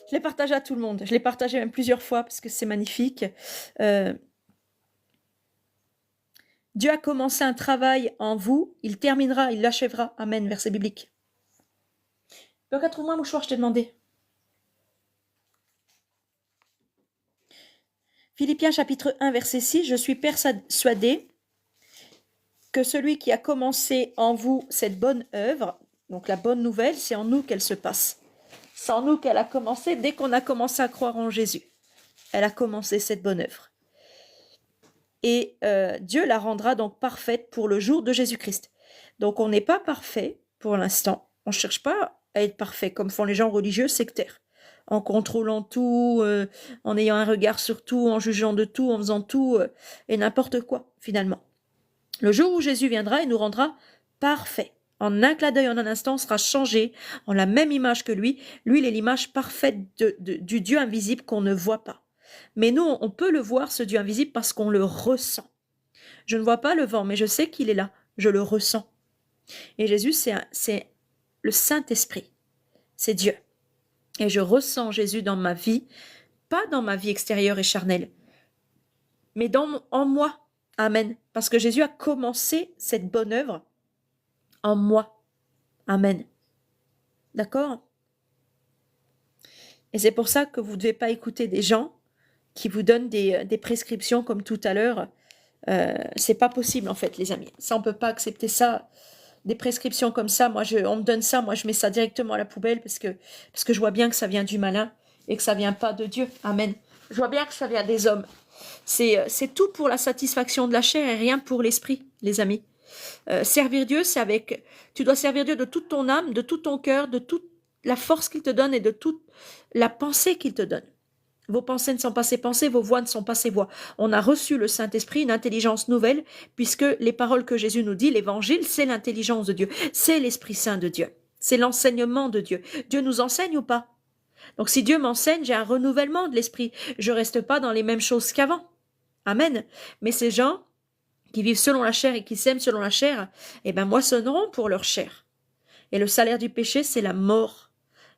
Je les partage à tout le monde. Je l'ai partagé même plusieurs fois parce que c'est magnifique. Dieu a commencé un travail en vous, il terminera, il l'achèvera. Amen, verset biblique. Donc, trouve-moi un mouchoir, je t'ai demandé. Philippiens chapitre 1, verset 6, je suis persuadé que celui qui a commencé en vous cette bonne œuvre, donc la bonne nouvelle, c'est en nous qu'elle se passe. C'est en nous qu'elle a commencé dès qu'on a commencé à croire en Jésus. Elle a commencé cette bonne œuvre. Et Dieu la rendra donc parfaite pour le jour de Jésus-Christ. Donc on n'est pas parfait pour l'instant. On ne cherche pas à être parfait comme font les gens religieux sectaires. En contrôlant tout, en ayant un regard sur tout, en jugeant de tout, en faisant tout et n'importe quoi finalement. Le jour où Jésus viendra, il nous rendra parfaits. En un clin d'œil, en un instant, on sera changé en la même image que lui. Lui, il est l'image parfaite du Dieu invisible qu'on ne voit pas. Mais nous, on peut le voir, ce Dieu invisible, parce qu'on le ressent. Je ne vois pas le vent, mais je sais qu'il est là. Je le ressens. Et Jésus, c'est le Saint-Esprit. C'est Dieu. Et je ressens Jésus dans ma vie, pas dans ma vie extérieure et charnelle, mais en moi. Amen. Parce que Jésus a commencé cette bonne œuvre en moi. Amen. D'accord? Et c'est pour ça que vous ne devez pas écouter des gens qui vous donnent des prescriptions comme tout à l'heure. C'est pas possible en fait, les amis. Ça, on peut pas accepter ça. Des prescriptions comme ça, on me donne ça, moi je mets ça directement à la poubelle parce que je vois bien que ça vient du malin et que ça vient pas de Dieu. Amen. Je vois bien que ça vient des hommes. C'est tout pour la satisfaction de la chair et rien pour l'esprit, les amis. Servir Dieu, tu dois servir Dieu de toute ton âme, de tout ton cœur, de toute la force qu'il te donne et de toute la pensée qu'il te donne. Vos pensées ne sont pas ses pensées, vos voix ne sont pas ses voix. On a reçu le Saint-Esprit, une intelligence nouvelle, puisque les paroles que Jésus nous dit, l'évangile, c'est l'intelligence de Dieu, c'est l'Esprit Saint de Dieu, c'est l'enseignement de Dieu. Dieu nous enseigne ou pas? Donc si Dieu m'enseigne, j'ai un renouvellement de l'esprit. Je reste pas dans les mêmes choses qu'avant. Amen. Mais ces gens qui vivent selon la chair et qui s'aiment selon la chair, moissonneront pour leur chair. Et le salaire du péché, c'est la mort.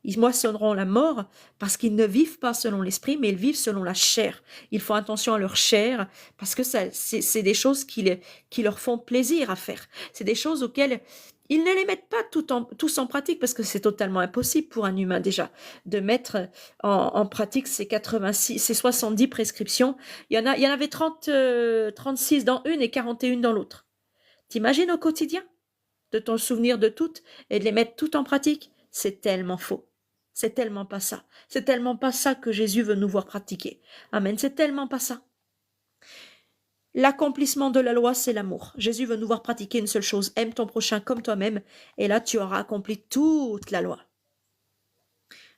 Ils moissonneront la mort parce qu'ils ne vivent pas selon l'esprit, mais ils vivent selon la chair. Ils font attention à leur chair parce que c'est des choses qui leur font plaisir à faire. C'est des choses auxquelles ils ne les mettent pas tous en pratique parce que c'est totalement impossible pour un humain déjà de mettre en pratique ces 70 prescriptions. Il y en avait 36 dans une et 41 dans l'autre. T'imagines au quotidien de t'en souvenir de toutes et de les mettre toutes en pratique? C'est tellement faux. C'est tellement pas ça. C'est tellement pas ça que Jésus veut nous voir pratiquer. Amen. C'est tellement pas ça. L'accomplissement de la loi, c'est l'amour. Jésus veut nous voir pratiquer une seule chose. Aime ton prochain comme toi-même. Et là, tu auras accompli toute la loi.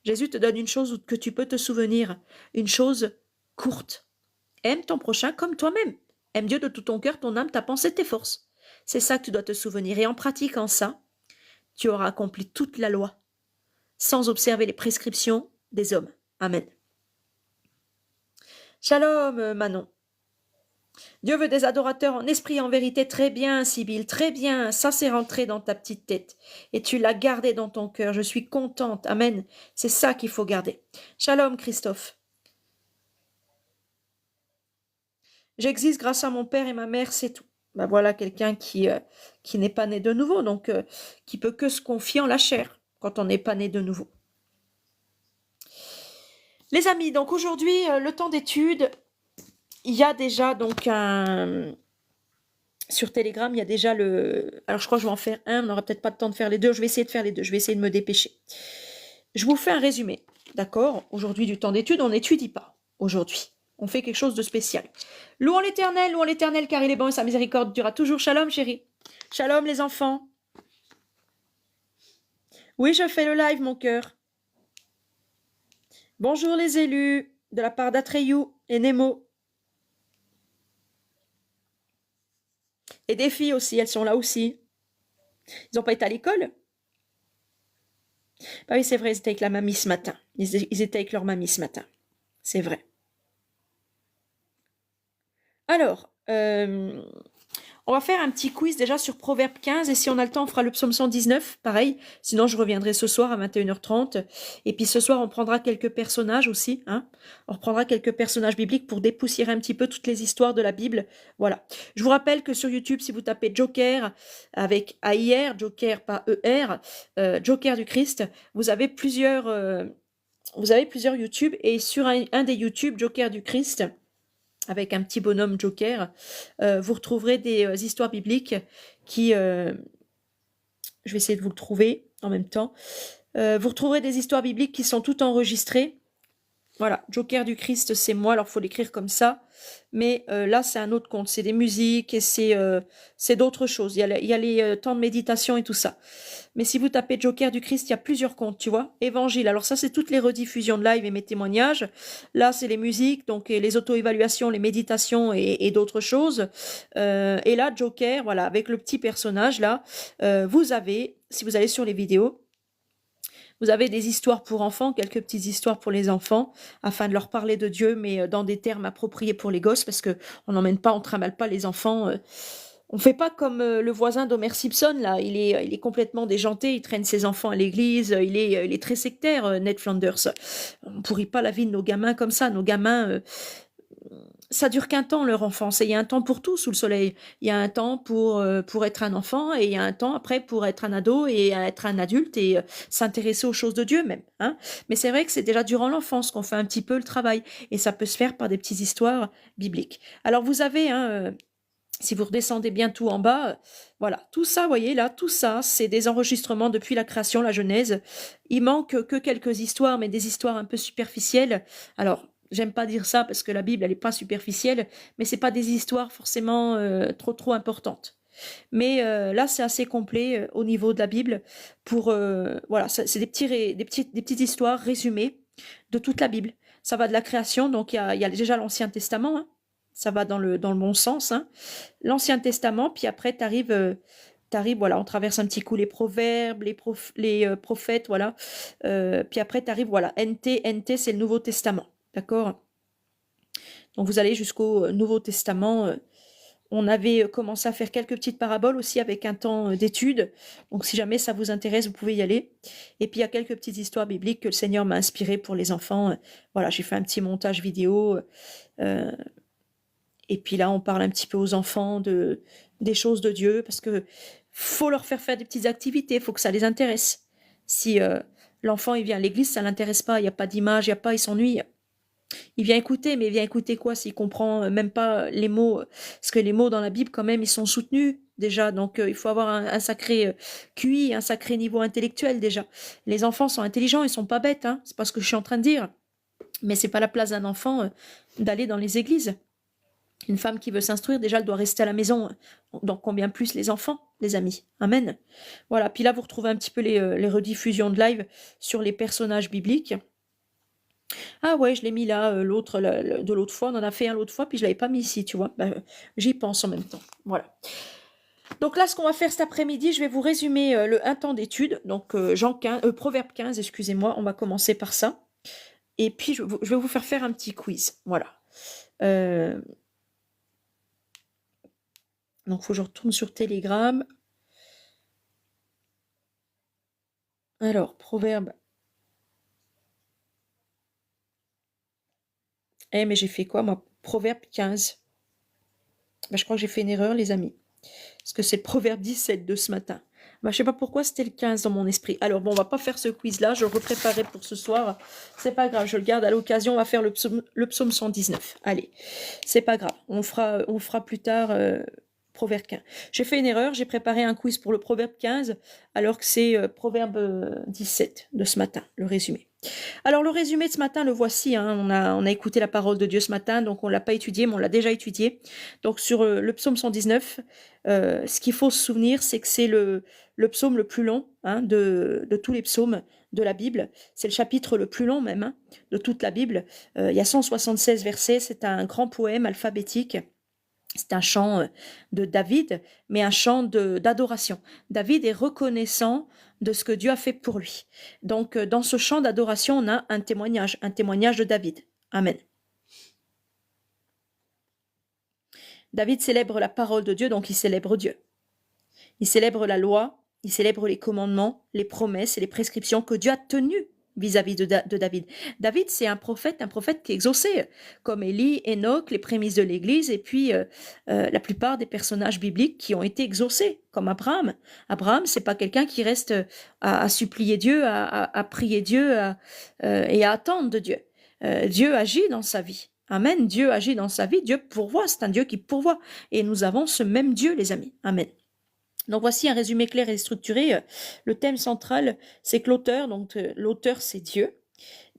Jésus te donne une chose que tu peux te souvenir. Une chose courte. Aime ton prochain comme toi-même. Aime Dieu de tout ton cœur, ton âme, ta pensée, tes forces. C'est ça que tu dois te souvenir. Et en pratiquant ça, tu auras accompli toute la loi, sans observer les prescriptions des hommes. Amen. Shalom, Manon. Dieu veut des adorateurs en esprit et en vérité. Très bien, Sibylle, très bien. Ça, c'est rentré dans ta petite tête. Et tu l'as gardé dans ton cœur. Je suis contente. Amen. C'est ça qu'il faut garder. Shalom, Christophe. J'existe grâce à mon père et ma mère, c'est tout. Voilà quelqu'un qui n'est pas né de nouveau, donc qui peut que se confier en la chair quand on n'est pas né de nouveau. Les amis, donc aujourd'hui, le temps d'étude, il y a déjà donc sur Telegram, il y a déjà alors je crois que je vais en faire un, on n'aura peut-être pas le temps de faire les deux, je vais essayer de faire les deux, je vais essayer de me dépêcher. Je vous fais un résumé, d'accord? Aujourd'hui du temps d'étude, on n'étudie pas aujourd'hui. On fait quelque chose de spécial. Louons l'Éternel, car il est bon et sa miséricorde durera toujours. Shalom, chérie. Shalom, les enfants. Oui, je fais le live, mon cœur. Bonjour, les élus, de la part d'Atreyou et Nemo. Et des filles aussi, elles sont là aussi. Ils n'ont pas été à l'école? Bah oui, c'est vrai, ils étaient avec la mamie ce matin. Ils étaient avec leur mamie ce matin. C'est vrai. Alors, on va faire un petit quiz déjà sur Proverbe 15 et si on a le temps, on fera le psaume 119, pareil. Sinon, je reviendrai ce soir à 21h30. Et puis ce soir, on prendra quelques personnages aussi. Hein. On reprendra quelques personnages bibliques pour dépoussiérer un petit peu toutes les histoires de la Bible. Voilà. Je vous rappelle que sur YouTube, si vous tapez Joker avec AIR, Joker pas ER, Joker du Christ, vous avez plusieurs YouTube et sur un des YouTube, Joker du Christ, avec un petit bonhomme Joker, vous retrouverez des histoires bibliques qui... je vais essayer de vous le trouver en même temps. Vous retrouverez des histoires bibliques qui sont toutes enregistrées. Voilà, Joker du Christ, c'est moi, alors il faut l'écrire comme ça. Mais là, c'est un autre compte, c'est des musiques et c'est d'autres choses. Il y a les temps de méditation et tout ça. Mais si vous tapez Joker du Christ, il y a plusieurs comptes, tu vois. Évangile, alors ça, c'est toutes les rediffusions de live et mes témoignages. Là, c'est les musiques, donc et les auto-évaluations, les méditations et d'autres choses. Et là, Joker, voilà, avec le petit personnage, là, vous avez, si vous allez sur les vidéos, vous avez des histoires pour enfants, quelques petites histoires pour les enfants, afin de leur parler de Dieu, mais dans des termes appropriés pour les gosses, parce que on n'emmène pas, on trimballe pas les enfants. On fait pas comme le voisin d'Homer Simpson, là. Il est complètement déjanté, il traîne ses enfants à l'église, il est très sectaire, Ned Flanders. On pourrit pas la vie de nos gamins comme ça. Nos gamins, ça dure qu'un temps, leur enfance. Et il y a un temps pour tout sous le soleil. Il y a un temps pour être un enfant, et il y a un temps après pour être un ado et être un adulte et s'intéresser aux choses de Dieu même. Hein. Mais c'est vrai que c'est déjà durant l'enfance qu'on fait un petit peu le travail. Et ça peut se faire par des petites histoires bibliques. Alors vous avez... si vous redescendez bien tout en bas, voilà, tout ça, voyez là, tout ça, c'est des enregistrements depuis la création, la Genèse. Il manque que quelques histoires, mais des histoires un peu superficielles. Alors, j'aime pas dire ça parce que la Bible, elle est pas superficielle, mais c'est pas des histoires forcément trop importantes. Mais là, c'est assez complet au niveau de la Bible pour voilà, c'est des petites histoires résumées de toute la Bible. Ça va de la création, donc il y a déjà l'Ancien Testament. Hein. Ça va dans le bon sens. Hein. L'Ancien Testament, puis après, t'arrives, voilà, on traverse un petit coup les proverbes, les prophètes, voilà. Puis après, t'arrives, voilà, NT, c'est le Nouveau Testament, d'accord? Donc vous allez jusqu'au Nouveau Testament. On avait commencé à faire quelques petites paraboles aussi avec un temps d'étude. Donc si jamais ça vous intéresse, vous pouvez y aller. Et puis il y a quelques petites histoires bibliques que le Seigneur m'a inspirées pour les enfants. Voilà, j'ai fait un petit montage vidéo. Et puis là, on parle un petit peu aux enfants des choses de Dieu, parce que faut leur faire des petites activités, il faut que ça les intéresse. Si l'enfant il vient à l'église, ça l'intéresse pas, il n'y a pas d'image, il s'ennuie. Il vient écouter, mais il vient écouter quoi s'il comprend même pas les mots? Parce que les mots dans la Bible, quand même, ils sont soutenus déjà, donc il faut avoir un sacré QI, un sacré niveau intellectuel déjà. Les enfants sont intelligents, ils sont pas bêtes, hein, c'est pas ce que je suis en train de dire. Mais c'est pas la place d'un enfant d'aller dans les églises. Une femme qui veut s'instruire, déjà, elle doit rester à la maison. Donc, combien plus les enfants, les amis. Amen. Voilà. Puis là, vous retrouvez un petit peu les rediffusions de live sur les personnages bibliques. Ah ouais, je l'ai mis là, de l'autre fois. On en a fait un l'autre fois, puis je l'avais pas mis ici, tu vois. J'y pense en même temps. Voilà. Donc là, ce qu'on va faire cet après-midi, je vais vous résumer le un temps d'étude. Donc, Proverbe 15, excusez-moi. On va commencer par ça. Et puis, je vais vous faire un petit quiz. Voilà. Donc, il faut que je retourne sur Telegram. Alors, Proverbe. Mais j'ai fait quoi, moi? Proverbe 15. Je crois que j'ai fait une erreur, les amis. Parce que c'est le Proverbe 17 de ce matin. Je ne sais pas pourquoi c'était le 15 dans mon esprit. Alors, bon, on va pas faire ce quiz-là. Je le repréparerai pour ce soir. C'est pas grave, je le garde à l'occasion. On va faire le psaume 119. Allez, c'est pas grave. On fera plus tard... Proverbe 15. J'ai fait une erreur, j'ai préparé un quiz pour le Proverbe 15, alors que c'est Proverbe 17 de ce matin, le résumé. Alors le résumé de ce matin, le voici, hein, on a écouté la parole de Dieu ce matin, donc on ne l'a pas étudié, mais on l'a déjà étudié. Donc sur le psaume 119, ce qu'il faut se souvenir, c'est que c'est le psaume le plus long hein, de tous les psaumes de la Bible. C'est le chapitre le plus long même hein, de toute la Bible. Il y a 176 versets, c'est un grand poème alphabétique. C'est un chant de David, mais un chant d'adoration. David est reconnaissant de ce que Dieu a fait pour lui. Donc, dans ce chant d'adoration, on a un témoignage de David. Amen. David célèbre la parole de Dieu, donc il célèbre Dieu. Il célèbre la loi, il célèbre les commandements, les promesses et les prescriptions que Dieu a tenues vis-à-vis de David. David, c'est un prophète qui exauçait, comme Élie, Enoch, les prémices de l'Église, et puis la plupart des personnages bibliques qui ont été exaucés, comme Abraham. Abraham, c'est pas quelqu'un qui reste à supplier Dieu, à prier Dieu et à attendre de Dieu. Dieu agit dans sa vie. Amen. Dieu agit dans sa vie. Dieu pourvoit. C'est un Dieu qui pourvoit. Et nous avons ce même Dieu, les amis. Amen. Donc voici un résumé clair et structuré. Le thème central, c'est que l'auteur, c'est Dieu,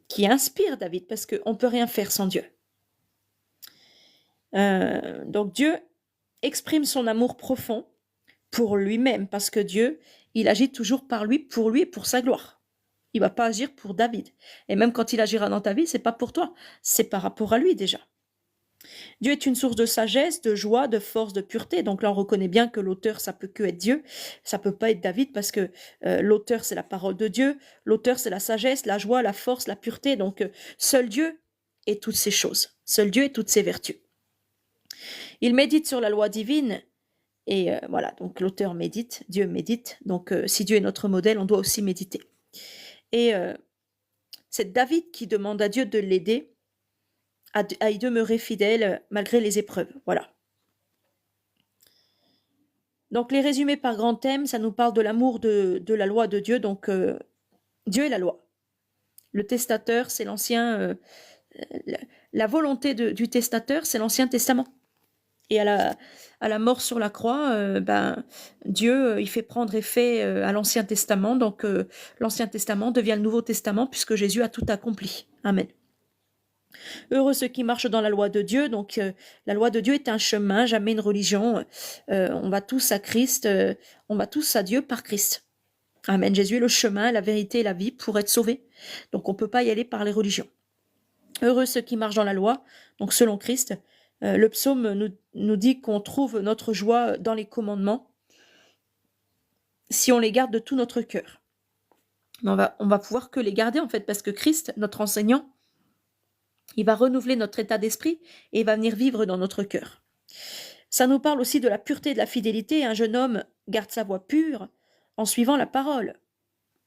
qui inspire David, parce qu'on ne peut rien faire sans Dieu. Donc Dieu exprime son amour profond pour lui-même, parce que Dieu, il agit toujours par lui et pour sa gloire. Il ne va pas agir pour David. Et même quand il agira dans ta vie, c'est pas pour toi, c'est par rapport à lui déjà. Dieu est une source de sagesse, de joie, de force, de pureté. Donc là, on reconnaît bien que l'auteur, ça peut que être Dieu. Ça peut pas être David parce que l'auteur, c'est la parole de Dieu. L'auteur, c'est la sagesse, la joie, la force, la pureté. Donc seul Dieu est toutes ces choses. Seul Dieu est toutes ces vertus. Il médite sur la loi divine. Et voilà, donc l'auteur médite, Dieu médite. Donc si Dieu est notre modèle, on doit aussi méditer. Et c'est David qui demande à Dieu de l'aider à y demeurer fidèle malgré les épreuves. Voilà. Donc les résumés par grands thèmes, ça nous parle de l'amour de la loi de Dieu. Donc Dieu est la loi. Le testateur, c'est l'ancien... la volonté du testateur, c'est l'Ancien Testament. Et à la mort sur la croix, Dieu, il fait prendre effet à l'Ancien Testament. Donc l'Ancien Testament devient le Nouveau Testament puisque Jésus a tout accompli. Amen. Heureux ceux qui marchent dans la loi de Dieu. Donc la loi de Dieu est un chemin, jamais une religion. On va tous à Christ, on va tous à Dieu par Christ. Amen. Jésus est le chemin, la vérité et la vie pour être sauvé. Donc on ne peut pas y aller par les religions. Heureux ceux qui marchent dans la loi, donc selon Christ. Le psaume nous dit qu'on trouve notre joie dans les commandements si on les garde de tout notre cœur. Mais on va pouvoir que les garder en fait parce que Christ, notre enseignant, il va renouveler notre état d'esprit et il va venir vivre dans notre cœur. Ça nous parle aussi de la pureté et de la fidélité. Un jeune homme garde sa voie pure en suivant la parole.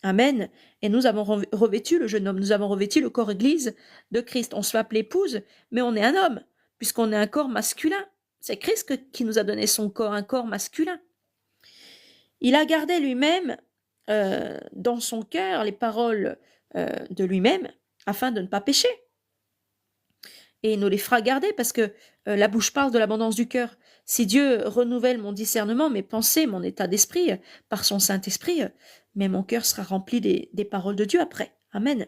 Amen. Et nous avons revêtu le jeune homme, nous avons revêtu le corps église de Christ. On se fait appeler épouse, mais on est un homme, puisqu'on est un corps masculin. C'est Christ qui nous a donné son corps, un corps masculin. Il a gardé lui-même dans son cœur les paroles de lui-même afin de ne pas pécher. Et il nous les fera garder parce que la bouche parle de l'abondance du cœur. Si Dieu renouvelle mon discernement, mes pensées, mon état d'esprit par son Saint-Esprit, mais mon cœur sera rempli des paroles de Dieu après. Amen.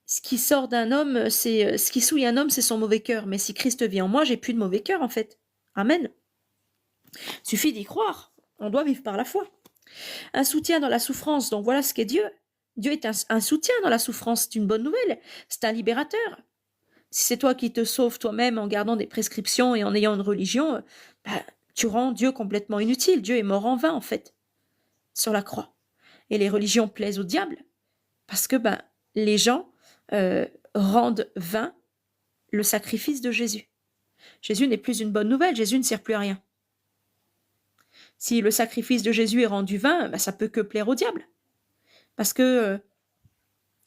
Ce qui sort d'un homme, ce qui souille un homme, c'est son mauvais cœur. Mais si Christ vit en moi, j'ai plus de mauvais cœur en fait. Amen. Suffit d'y croire. On doit vivre par la foi. Un soutien dans la souffrance. Donc voilà ce qu'est Dieu. Dieu est un soutien dans la souffrance. C'est une bonne nouvelle. C'est un libérateur. Si c'est toi qui te sauves toi-même en gardant des prescriptions et en ayant une religion, tu rends Dieu complètement inutile. Dieu est mort en vain en fait, sur la croix. Et les religions plaisent au diable parce que les gens rendent vain le sacrifice de Jésus. Jésus n'est plus une bonne nouvelle. Jésus ne sert plus à rien. Si le sacrifice de Jésus est rendu vain, ça peut que plaire au diable. Parce que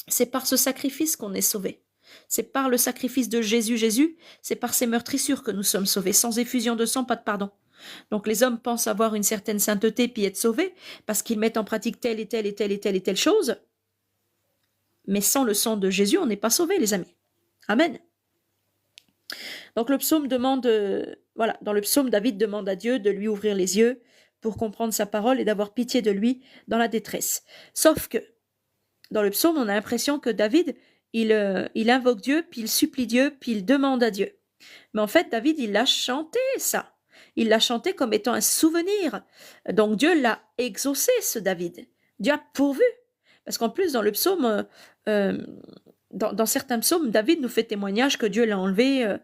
c'est par ce sacrifice qu'on est sauvé. C'est par le sacrifice de Jésus, c'est par ses meurtrissures que nous sommes sauvés. Sans effusion de sang, pas de pardon. Donc les hommes pensent avoir une certaine sainteté puis être sauvés parce qu'ils mettent en pratique telle et telle et telle et telle et telle chose. Mais sans le sang de Jésus, on n'est pas sauvés, les amis. Amen. Donc le psaume demande, dans le psaume, David demande à Dieu de lui ouvrir les yeux pour comprendre sa parole et d'avoir pitié de lui dans la détresse. Sauf que dans le psaume, on a l'impression que David, il invoque Dieu, puis il supplie Dieu, puis il demande à Dieu. Mais en fait, David, il l'a chanté, ça. Il l'a chanté comme étant un souvenir. Donc Dieu l'a exaucé, ce David. Dieu a pourvu. Parce qu'en plus, dans le psaume, dans certains psaumes, David nous fait témoignage que Dieu l'a enlevé,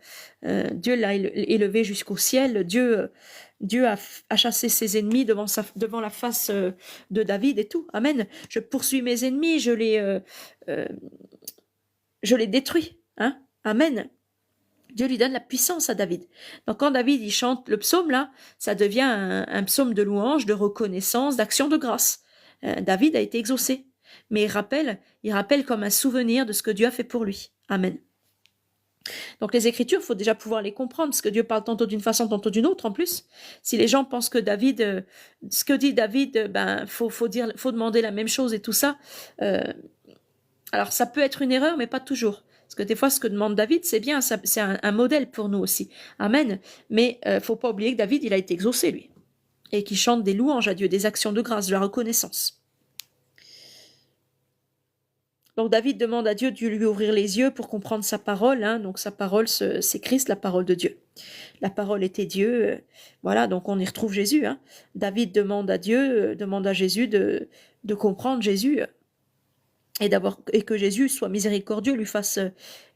Dieu l'a élevé jusqu'au ciel, Dieu Dieu a chassé ses ennemis devant la face de David et tout. Amen. Je poursuis mes ennemis, euh, je les détruis. Hein. Amen. Dieu lui donne la puissance à David. Donc quand David il chante le psaume là, ça devient un psaume de louange, de reconnaissance, d'action de grâce. David a été exaucé, mais il rappelle comme un souvenir de ce que Dieu a fait pour lui. Amen. Donc les Écritures, il faut déjà pouvoir les comprendre, parce que Dieu parle tantôt d'une façon, tantôt d'une autre en plus. Si les gens pensent que ce que dit David, faut demander la même chose et tout ça. Alors ça peut être une erreur, mais pas toujours. Parce que des fois, ce que demande David, c'est bien, c'est un modèle pour nous aussi. Amen. Mais faut pas oublier que David, il a été exaucé, lui. Et qu'il chante des louanges à Dieu, des actions de grâce, de la reconnaissance. Donc David demande à Dieu de lui ouvrir les yeux pour comprendre sa parole. Hein. Donc sa parole, c'est Christ, la parole de Dieu. La parole était Dieu. Voilà, donc on y retrouve Jésus. Hein. David demande à Dieu, demande à Jésus de comprendre Jésus. Et que Jésus soit miséricordieux, lui fasse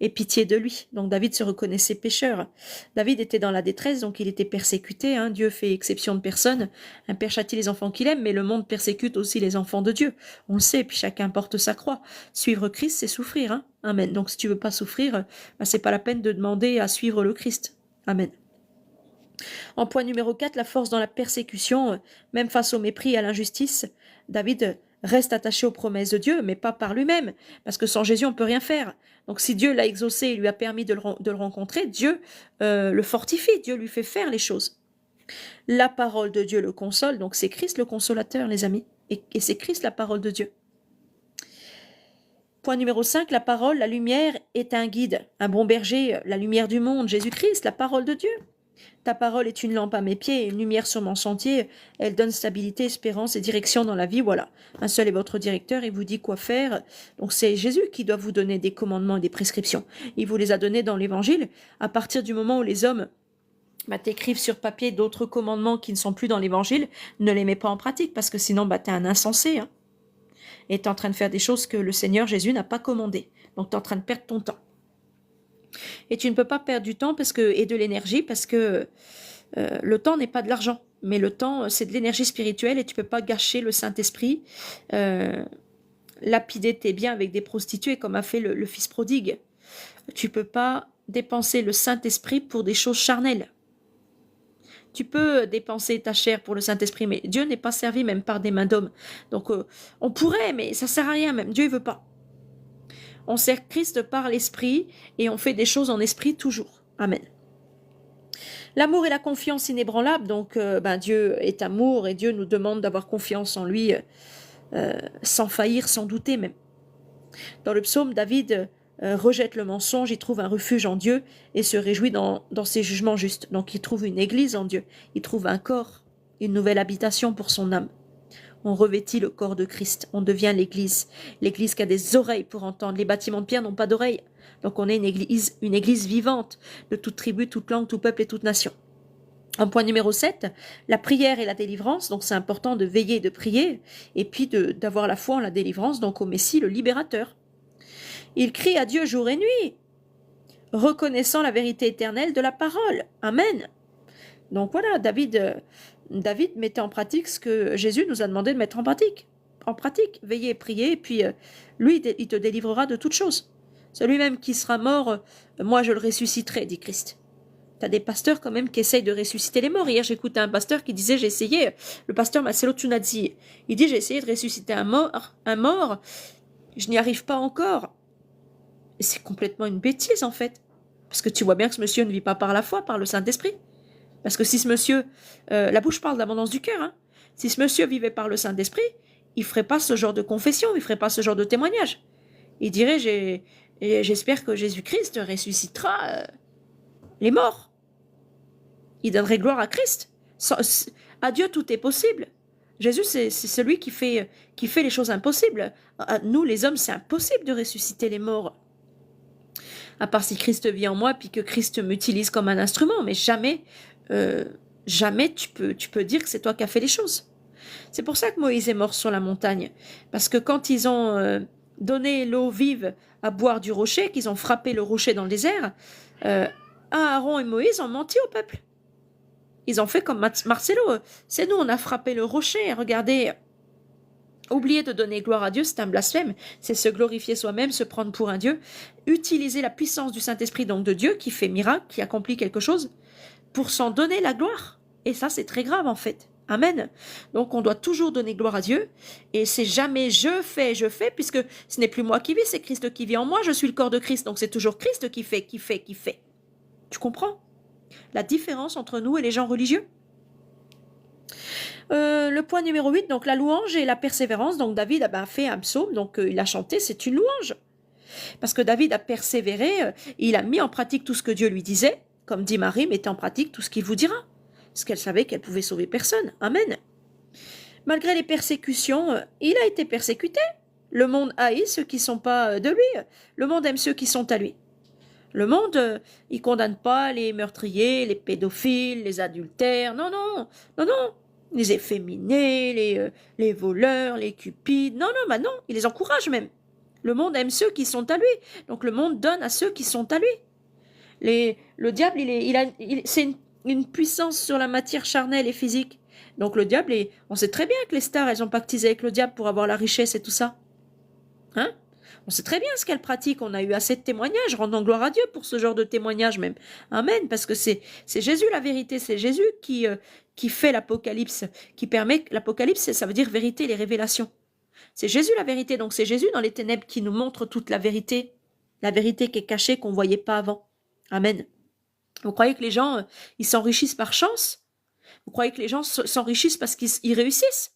ait pitié de lui. Donc David se reconnaissait pécheur. David était dans la détresse, donc il était persécuté. Hein. Dieu fait exception de personne. Un père châtie les enfants qu'il aime, mais le monde persécute aussi les enfants de Dieu. On le sait, puis chacun porte sa croix. Suivre Christ, c'est souffrir. Hein. Amen. Donc si tu veux pas souffrir, c'est pas la peine de demander à suivre le Christ. Amen. En point numéro 4, la force dans la persécution, même face au mépris et à l'injustice. David reste attaché aux promesses de Dieu, mais pas par lui-même, parce que sans Jésus, on ne peut rien faire. Donc si Dieu l'a exaucé et lui a permis de le rencontrer, Dieu le fortifie, Dieu lui fait faire les choses. La parole de Dieu le console, donc c'est Christ le consolateur, les amis, et c'est Christ la parole de Dieu. Point numéro 5, la parole, la lumière est un guide, un bon berger, la lumière du monde, Jésus-Christ, la parole de Dieu. Ta parole est une lampe à mes pieds et une lumière sur mon sentier. Elle donne stabilité, espérance et direction dans la vie. Voilà. Un seul est votre directeur. Il vous dit quoi faire. Donc c'est Jésus qui doit vous donner des commandements et des prescriptions. Il vous les a donnés dans l'évangile. À partir du moment où les hommes t'écrivent sur papier d'autres commandements qui ne sont plus dans l'évangile, ne les mets pas en pratique parce que sinon t'es un insensé. Hein. Et t'es en train de faire des choses que le Seigneur Jésus n'a pas commandées. Donc t'es en train de perdre ton temps. Et tu ne peux pas perdre du temps et de l'énergie parce que le temps n'est pas de l'argent. Mais le temps, c'est de l'énergie spirituelle et tu ne peux pas gâcher le Saint-Esprit, lapider tes biens avec des prostituées comme a fait le fils prodigue. Tu ne peux pas dépenser le Saint-Esprit pour des choses charnelles. Tu peux dépenser ta chair pour le Saint-Esprit, mais Dieu n'est pas servi même par des mains d'hommes. Donc on pourrait, mais ça ne sert à rien même. Dieu ne veut pas. On sert Christ par l'esprit et on fait des choses en esprit toujours. Amen. L'amour et la confiance inébranlable, donc Dieu est amour et Dieu nous demande d'avoir confiance en lui sans faillir, sans douter même. Dans le psaume, David rejette le mensonge, il trouve un refuge en Dieu et se réjouit dans ses jugements justes. Donc il trouve une église en Dieu, il trouve un corps, une nouvelle habitation pour son âme. On revêtit le corps de Christ, on devient l'Église. L'Église qui a des oreilles pour entendre. Les bâtiments de pierre n'ont pas d'oreilles. Donc on est une église vivante de toute tribu, toute langue, tout peuple et toute nation. En point numéro 7, la prière et la délivrance. Donc c'est important de veiller et de prier. Et puis d'avoir la foi en la délivrance, donc au Messie, le libérateur. Il crie à Dieu jour et nuit, reconnaissant la vérité éternelle de la parole. Amen. Donc voilà, David mettait en pratique ce que Jésus nous a demandé de mettre en pratique. En pratique, veillez et priez, et puis lui, il te délivrera de toutes choses. Celui-même qui sera mort, moi je le ressusciterai, dit Christ. Tu as des pasteurs quand même qui essayent de ressusciter les morts. Hier, j'écoutais un pasteur qui disait, le pasteur Marcelo Tunazzi, il dit, j'ai essayé de ressusciter un mort, je n'y arrive pas encore. Et c'est complètement une bêtise en fait. Parce que tu vois bien que ce monsieur ne vit pas par la foi, par le Saint-Esprit. Parce que si ce monsieur, la bouche parle d'abondance du cœur, hein. Si ce monsieur vivait par le Saint-Esprit, il ne ferait pas ce genre de confession, il ne ferait pas ce genre de témoignage. Il dirait, j'espère que Jésus-Christ ressuscitera les morts. Il donnerait gloire à Christ. À Dieu, tout est possible. Jésus, c'est celui qui fait les choses impossibles. À nous, les hommes, c'est impossible de ressusciter les morts. À part si Christ vit en moi, puis que Christ m'utilise comme un instrument, mais jamais tu peux dire que c'est toi qui as fait les choses. C'est pour ça que Moïse est mort sur la montagne. Parce que quand ils ont donné l'eau vive à boire du rocher, qu'ils ont frappé le rocher dans le désert, Aaron et Moïse ont menti au peuple. Ils ont fait comme Marcelo. C'est nous, on a frappé le rocher. Regardez, oublier de donner gloire à Dieu, c'est un blasphème. C'est se glorifier soi-même, se prendre pour un Dieu. Utiliser la puissance du Saint-Esprit, donc de Dieu, qui fait miracle, qui accomplit quelque chose, pour s'en donner la gloire. Et ça, c'est très grave en fait. Amen. Donc on doit toujours donner gloire à Dieu. Et c'est jamais je fais, puisque ce n'est plus moi qui vis, c'est Christ qui vit en moi. Je suis le corps de Christ, donc c'est toujours Christ qui fait. Tu comprends la différence entre nous et les gens religieux? Le point numéro 8, donc la louange et la persévérance. Donc David a fait un psaume, donc il a chanté, c'est une louange. Parce que David a persévéré, il a mis en pratique tout ce que Dieu lui disait, comme dit Marie, mettez en pratique tout ce qu'il vous dira. Parce qu'elle savait qu'elle pouvait sauver personne. Amen. Malgré les persécutions, il a été persécuté. Le monde haït ceux qui ne sont pas de lui. Le monde aime ceux qui sont à lui. Le monde, il condamne pas les meurtriers, les pédophiles, les adultères. Non, non, non, non. Les efféminés, les voleurs, les cupides. Non, non, bah non, il les encourage même. Le monde aime ceux qui sont à lui. Donc le monde donne à ceux qui sont à lui. Le diable, c'est une puissance sur la matière charnelle et physique. Donc le diable, on sait très bien que les stars, elles ont pactisé avec le diable pour avoir la richesse et tout ça. Hein? On sait très bien ce qu'elles pratiquent. On a eu assez de témoignages. Rendons gloire à Dieu pour ce genre de témoignages même. Amen. Parce que c'est Jésus la vérité. C'est Jésus qui fait l'Apocalypse, qui permet l'Apocalypse, ça veut dire vérité, les révélations. C'est Jésus la vérité. Donc c'est Jésus dans les ténèbres qui nous montre toute la vérité qui est cachée, qu'on ne voyait pas avant. Amen. Vous croyez que les gens, ils s'enrichissent par chance? Vous croyez que les gens s'enrichissent parce qu'ils réussissent?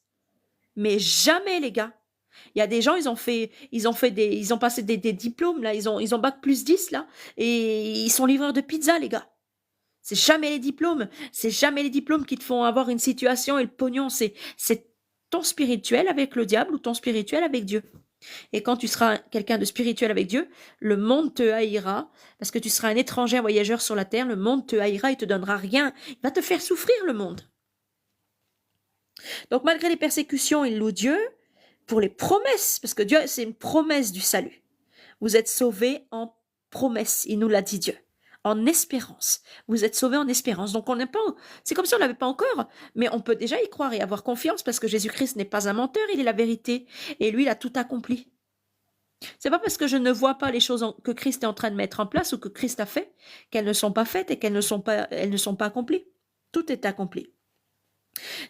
Mais jamais, les gars. Il y a des gens, ils ont passé des diplômes, là, ils ont bac plus 10, là, et ils sont livreurs de pizza, les gars. C'est jamais les diplômes qui te font avoir une situation et le pognon, c'est ton spirituel avec le diable ou ton spirituel avec Dieu. Et quand tu seras quelqu'un de spirituel avec Dieu, le monde te haïra, parce que tu seras un étranger, un voyageur sur la terre, le monde te haïra, il te donnera rien, il va te faire souffrir le monde. Donc malgré les persécutions, il loue Dieu pour les promesses, parce que Dieu, c'est une promesse du salut. Vous êtes sauvés en promesse, il nous l'a dit Dieu, en espérance. Vous êtes sauvés en espérance. Donc on n'est pas, c'est comme si on l'avait pas encore, mais on peut déjà y croire et avoir confiance parce que Jésus-Christ n'est pas un menteur, il est la vérité et lui il a tout accompli. C'est pas parce que je ne vois pas les choses que Christ est en train de mettre en place ou que Christ a fait qu'elles ne sont pas faites et elles ne sont pas accomplies. Tout est accompli.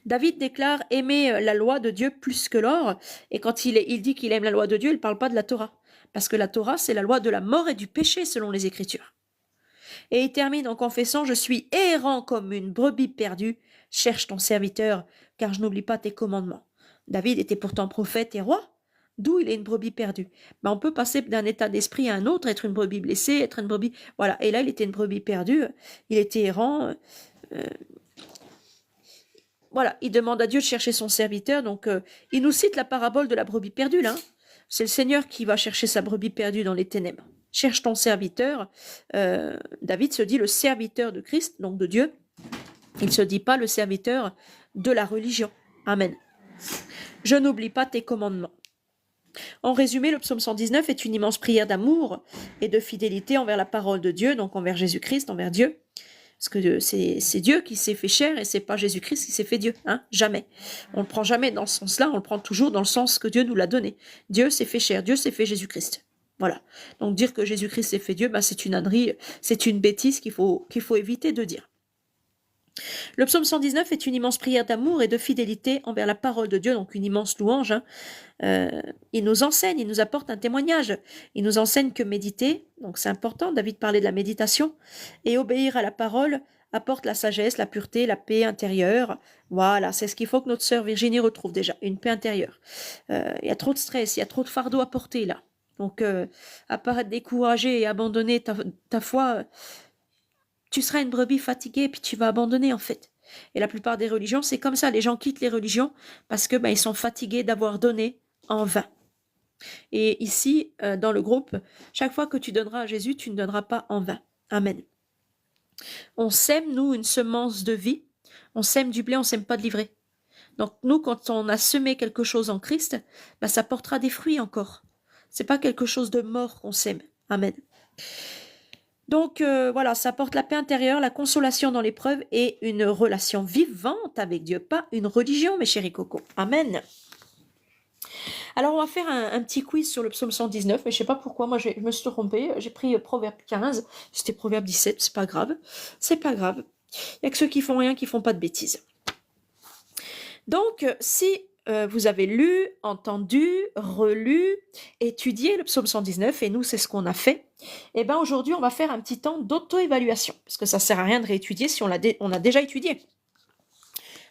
David déclare aimer la loi de Dieu plus que l'or, et quand il dit qu'il aime la loi de Dieu, il ne parle pas de la Torah, parce que la Torah, c'est la loi de la mort et du péché selon les Écritures. Et il termine en confessant « Je suis errant comme une brebis perdue, cherche ton serviteur, car je n'oublie pas tes commandements. » David était pourtant prophète et roi, d'où il est une brebis perdue. Ben, on peut passer d'un état d'esprit à un autre, être une brebis blessée, être une brebis... Voilà, et là, il était une brebis perdue, il était errant... Voilà, il demande à Dieu de chercher son serviteur, donc il nous cite la parabole de la brebis perdue, là. C'est le Seigneur qui va chercher sa brebis perdue dans les ténèbres. Cherche ton serviteur. David se dit le serviteur de Christ, donc de Dieu. Il ne se dit pas le serviteur de la religion. Amen. Je n'oublie pas tes commandements. En résumé, le psaume 119 est une immense prière d'amour et de fidélité envers la parole de Dieu, donc envers Jésus-Christ, envers Dieu. Parce que c'est Dieu qui s'est fait chair et c'est pas Jésus-Christ qui s'est fait Dieu, hein, jamais. On le prend jamais dans ce sens-là, on le prend toujours dans le sens que Dieu nous l'a donné. Dieu s'est fait chair, Dieu s'est fait Jésus-Christ. Voilà. Donc dire que Jésus-Christ s'est fait Dieu, ben c'est une ânerie, c'est une bêtise qu'il faut éviter de dire. Le psaume 119 est une immense prière d'amour et de fidélité envers la parole de Dieu, donc une immense louange. Il nous enseigne, il nous apporte un témoignage. Il nous enseigne que méditer, donc c'est important, David parlait de la méditation, et obéir à la parole apporte la sagesse, la pureté, la paix intérieure. Voilà, c'est ce qu'il faut que notre sœur Virginie retrouve déjà, une paix intérieure. Il y a trop de stress, il y a trop de fardeau à porter là. Donc, à part être découragé et abandonner ta foi... tu seras une brebis fatiguée et puis tu vas abandonner en fait. Et la plupart des religions, c'est comme ça. Les gens quittent les religions parce que ils sont fatigués d'avoir donné en vain. Et ici, dans le groupe, chaque fois que tu donneras à Jésus, tu ne donneras pas en vain. Amen. On sème, nous, une semence de vie. On sème du blé, on sème pas de l'ivraie. Donc nous, quand on a semé quelque chose en Christ, ça portera des fruits encore. C'est pas quelque chose de mort qu'on sème. Amen. Donc voilà, ça apporte la paix intérieure, la consolation dans l'épreuve et une relation vivante avec Dieu, pas une religion, mes chéris cocos. Amen. Alors on va faire un petit quiz sur le psaume 119, mais je sais pas pourquoi, moi je me suis trompée, j'ai pris Proverbe 15, c'était Proverbe 17, c'est pas grave, c'est pas grave. Il y a que ceux qui font rien qui font pas de bêtises. Donc si vous avez lu, entendu, relu, étudié le psaume 119, et nous c'est ce qu'on a fait, et bien aujourd'hui on va faire un petit temps d'auto-évaluation, parce que ça sert à rien de réétudier si on a déjà étudié.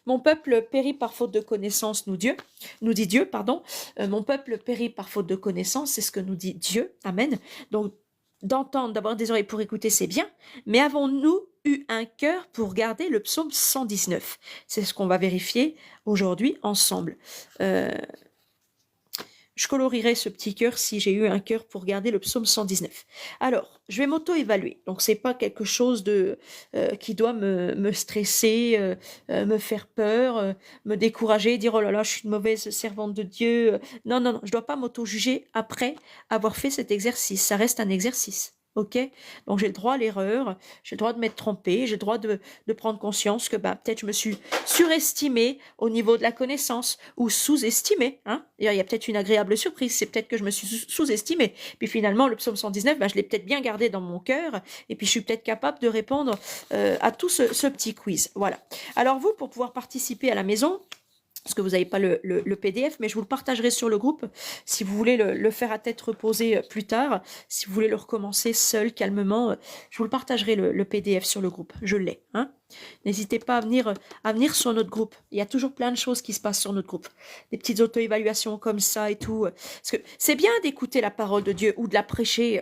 Mon peuple périt par faute de connaissance, nous dit Dieu, pardon. Mon peuple périt par faute de connaissance, c'est ce que nous dit Dieu. Amen. Donc, d'entendre, d'avoir des oreilles pour écouter, c'est bien. Mais avons-nous eu un cœur pour garder le psaume 119? C'est ce qu'on va vérifier aujourd'hui ensemble. Je colorierai ce petit cœur si j'ai eu un cœur pour garder le psaume 119. Alors, je vais m'auto-évaluer. Donc, c'est pas quelque chose de qui doit me stresser, me faire peur, me décourager, dire oh là là, je suis une mauvaise servante de Dieu. Non, non, non, je dois pas m'auto-juger après avoir fait cet exercice. Ça reste un exercice. Ok, donc j'ai le droit à l'erreur, j'ai le droit de m'être trompée, j'ai le droit de prendre conscience que peut-être je me suis surestimée au niveau de la connaissance ou sous-estimée. Hein. Il y a peut-être une agréable surprise, c'est peut-être que je me suis sous-estimée. Puis finalement, le psaume 119, je l'ai peut-être bien gardé dans mon cœur et puis je suis peut-être capable de répondre à tout ce petit quiz. Voilà. Alors vous, pour pouvoir participer à la maison, parce que vous n'avez pas le PDF, mais je vous le partagerai sur le groupe si vous voulez le faire à tête reposée plus tard, si vous voulez le recommencer seul, calmement, je vous le partagerai le PDF sur le groupe, je l'ai. Hein. N'hésitez pas à venir sur notre groupe, il y a toujours plein de choses qui se passent sur notre groupe, des petites auto-évaluations comme ça et tout, parce que c'est bien d'écouter la parole de Dieu ou de la prêcher,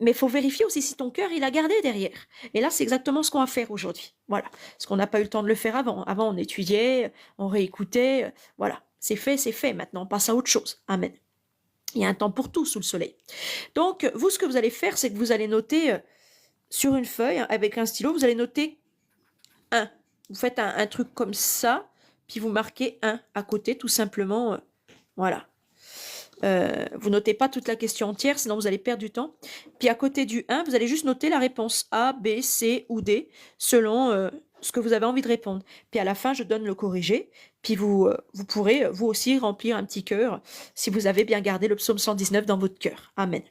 mais il faut vérifier aussi si ton cœur il a gardé derrière. Et là, c'est exactement ce qu'on va faire aujourd'hui. Voilà. Parce qu'on n'a pas eu le temps de le faire avant. Avant, on étudiait, on réécoutait. Voilà. C'est fait, c'est fait. Maintenant, on passe à autre chose. Amen. Il y a un temps pour tout sous le soleil. Donc, vous, ce que vous allez faire, c'est que vous allez noter sur une feuille avec un stylo, vous allez noter 1. Vous faites un truc comme ça, puis vous marquez 1 à côté, tout simplement. Voilà. Vous notez pas toute la question entière, sinon vous allez perdre du temps. Puis à côté du 1, vous allez juste noter la réponse A, B, C ou D, selon ce que vous avez envie de répondre. Puis à la fin, je donne le corrigé. Puis vous pourrez, vous aussi, remplir un petit cœur si vous avez bien gardé le psaume 119 dans votre cœur. Amen.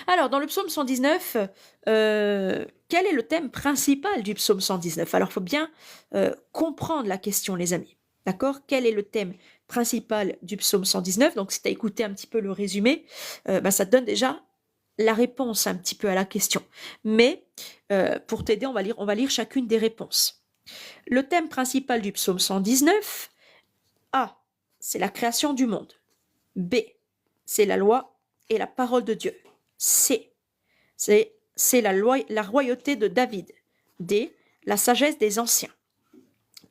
Alors, dans le psaume 119, quel est le thème principal du psaume 119? Alors, il faut bien comprendre la question, les amis. D'accord? Quel est le thème principal du psaume 119? Donc, si tu as écouté un petit peu le résumé, ça te donne déjà la réponse un petit peu à la question. Mais pour t'aider, on va lire chacune des réponses. Le thème principal du psaume 119, A, c'est la création du monde. B, c'est la loi et la parole de Dieu. C, c'est la royauté de David. D, la sagesse des anciens.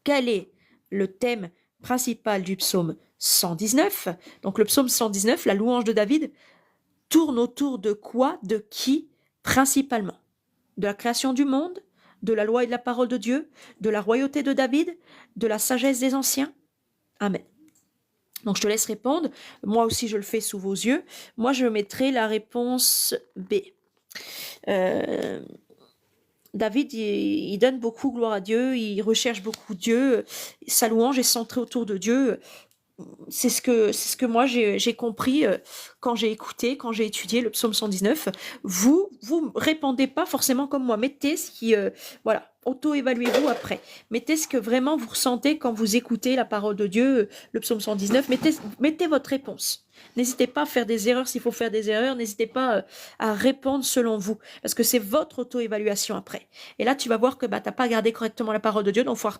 Quel est le thème principal du psaume 119? Donc le psaume 119, la louange de David, tourne autour de quoi, de qui principalement? De la création du monde, de la loi et de la parole de Dieu, de la royauté de David, de la sagesse des anciens? Amen. Donc je te laisse répondre. Moi aussi je le fais sous vos yeux. Moi je mettrai la réponse B. David, il donne beaucoup gloire à Dieu, il recherche beaucoup Dieu, sa louange est centrée autour de Dieu. C'est ce que moi j'ai compris quand j'ai écouté, quand j'ai étudié le psaume 119. Vous répondez pas forcément comme moi. Mettez ce qui, voilà, auto-évaluez-vous après. Mettez ce que vraiment vous ressentez quand vous écoutez la parole de Dieu, le psaume 119. Mettez votre réponse. N'hésitez pas à faire des erreurs s'il faut faire des erreurs. N'hésitez pas à répondre selon vous, parce que c'est votre auto-évaluation après. Et là, tu vas voir que t'as pas gardé correctement la parole de Dieu, donc il faudra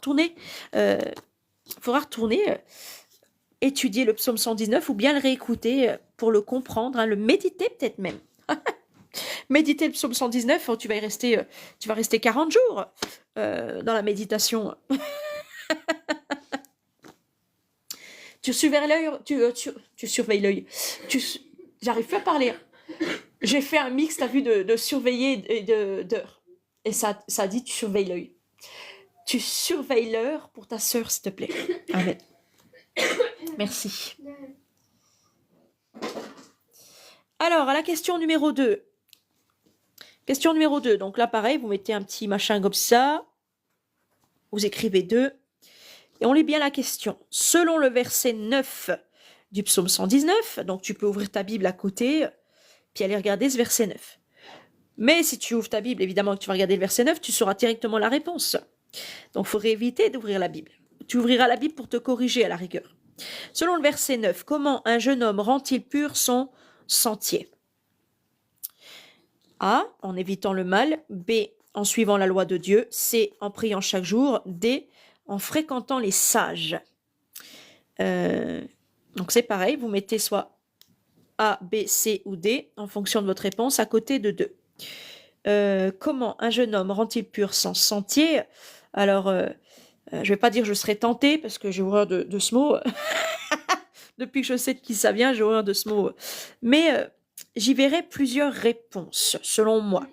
retourner. Étudier le psaume 119 ou bien le réécouter pour le comprendre, le méditer peut-être même. Méditer le psaume 119, tu vas rester 40 jours dans la méditation. Tu surveilles l'œil, tu surveilles l'œil. J'arrive plus à parler. J'ai fait un mix, t'as vu, de surveiller et d'heure. Et ça dit tu surveilles l'œil. Tu surveilles l'heure pour ta sœur, s'il te plaît. Amen. Merci. Alors, à la question numéro 2. Question numéro 2. Donc là, pareil, vous mettez un petit machin comme ça. Vous écrivez 2. Et on lit bien la question. Selon le verset 9 du psaume 119, donc tu peux ouvrir ta Bible à côté, puis aller regarder ce verset 9. Mais si tu ouvres ta Bible, évidemment que tu vas regarder le verset 9, tu sauras directement la réponse. Donc il faudrait éviter d'ouvrir la Bible. Tu ouvriras la Bible pour te corriger à la rigueur. Selon le verset 9, comment un jeune homme rend-il pur son sentier? A, en évitant le mal. B, en suivant la loi de Dieu. C, en priant chaque jour. D, en fréquentant les sages. Donc c'est pareil, vous mettez soit A, B, C ou D en fonction de votre réponse à côté de 2. Comment un jeune homme rend-il pur son sentier? Alors, je vais pas dire je serais tentée parce que j'ai horreur de ce mot. Depuis que je sais de qui ça vient, j'ai horreur de ce mot. Mais j'y verrai plusieurs réponses, selon moi.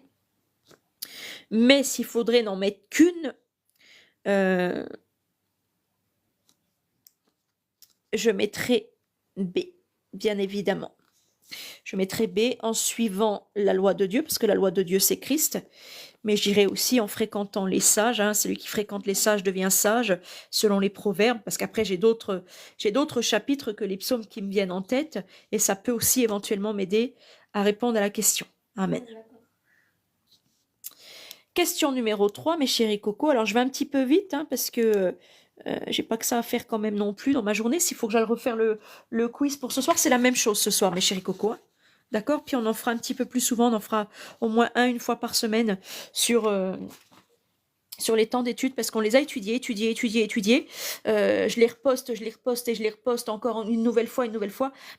Mais s'il faudrait n'en mettre qu'une, je mettrai B, bien évidemment. Je mettrai B en suivant la loi de Dieu, parce que la loi de Dieu, c'est Christ. Mais j'irai aussi en fréquentant les sages. Celui qui fréquente les sages devient sage, selon les proverbes, parce qu'après, j'ai d'autres chapitres que les psaumes qui me viennent en tête, et ça peut aussi éventuellement m'aider à répondre à la question. Amen. Question numéro 3, mes chéris cocos. Alors, je vais un petit peu vite, parce que j'ai pas que ça à faire quand même non plus dans ma journée. S'il faut que j'aille refaire le quiz pour ce soir, c'est la même chose ce soir, mes chéris cocos. D'accord? Puis on en fera un petit peu plus souvent, on en fera au moins une fois par semaine sur les temps d'études, parce qu'on les a étudiés. Je les reposte encore une nouvelle fois.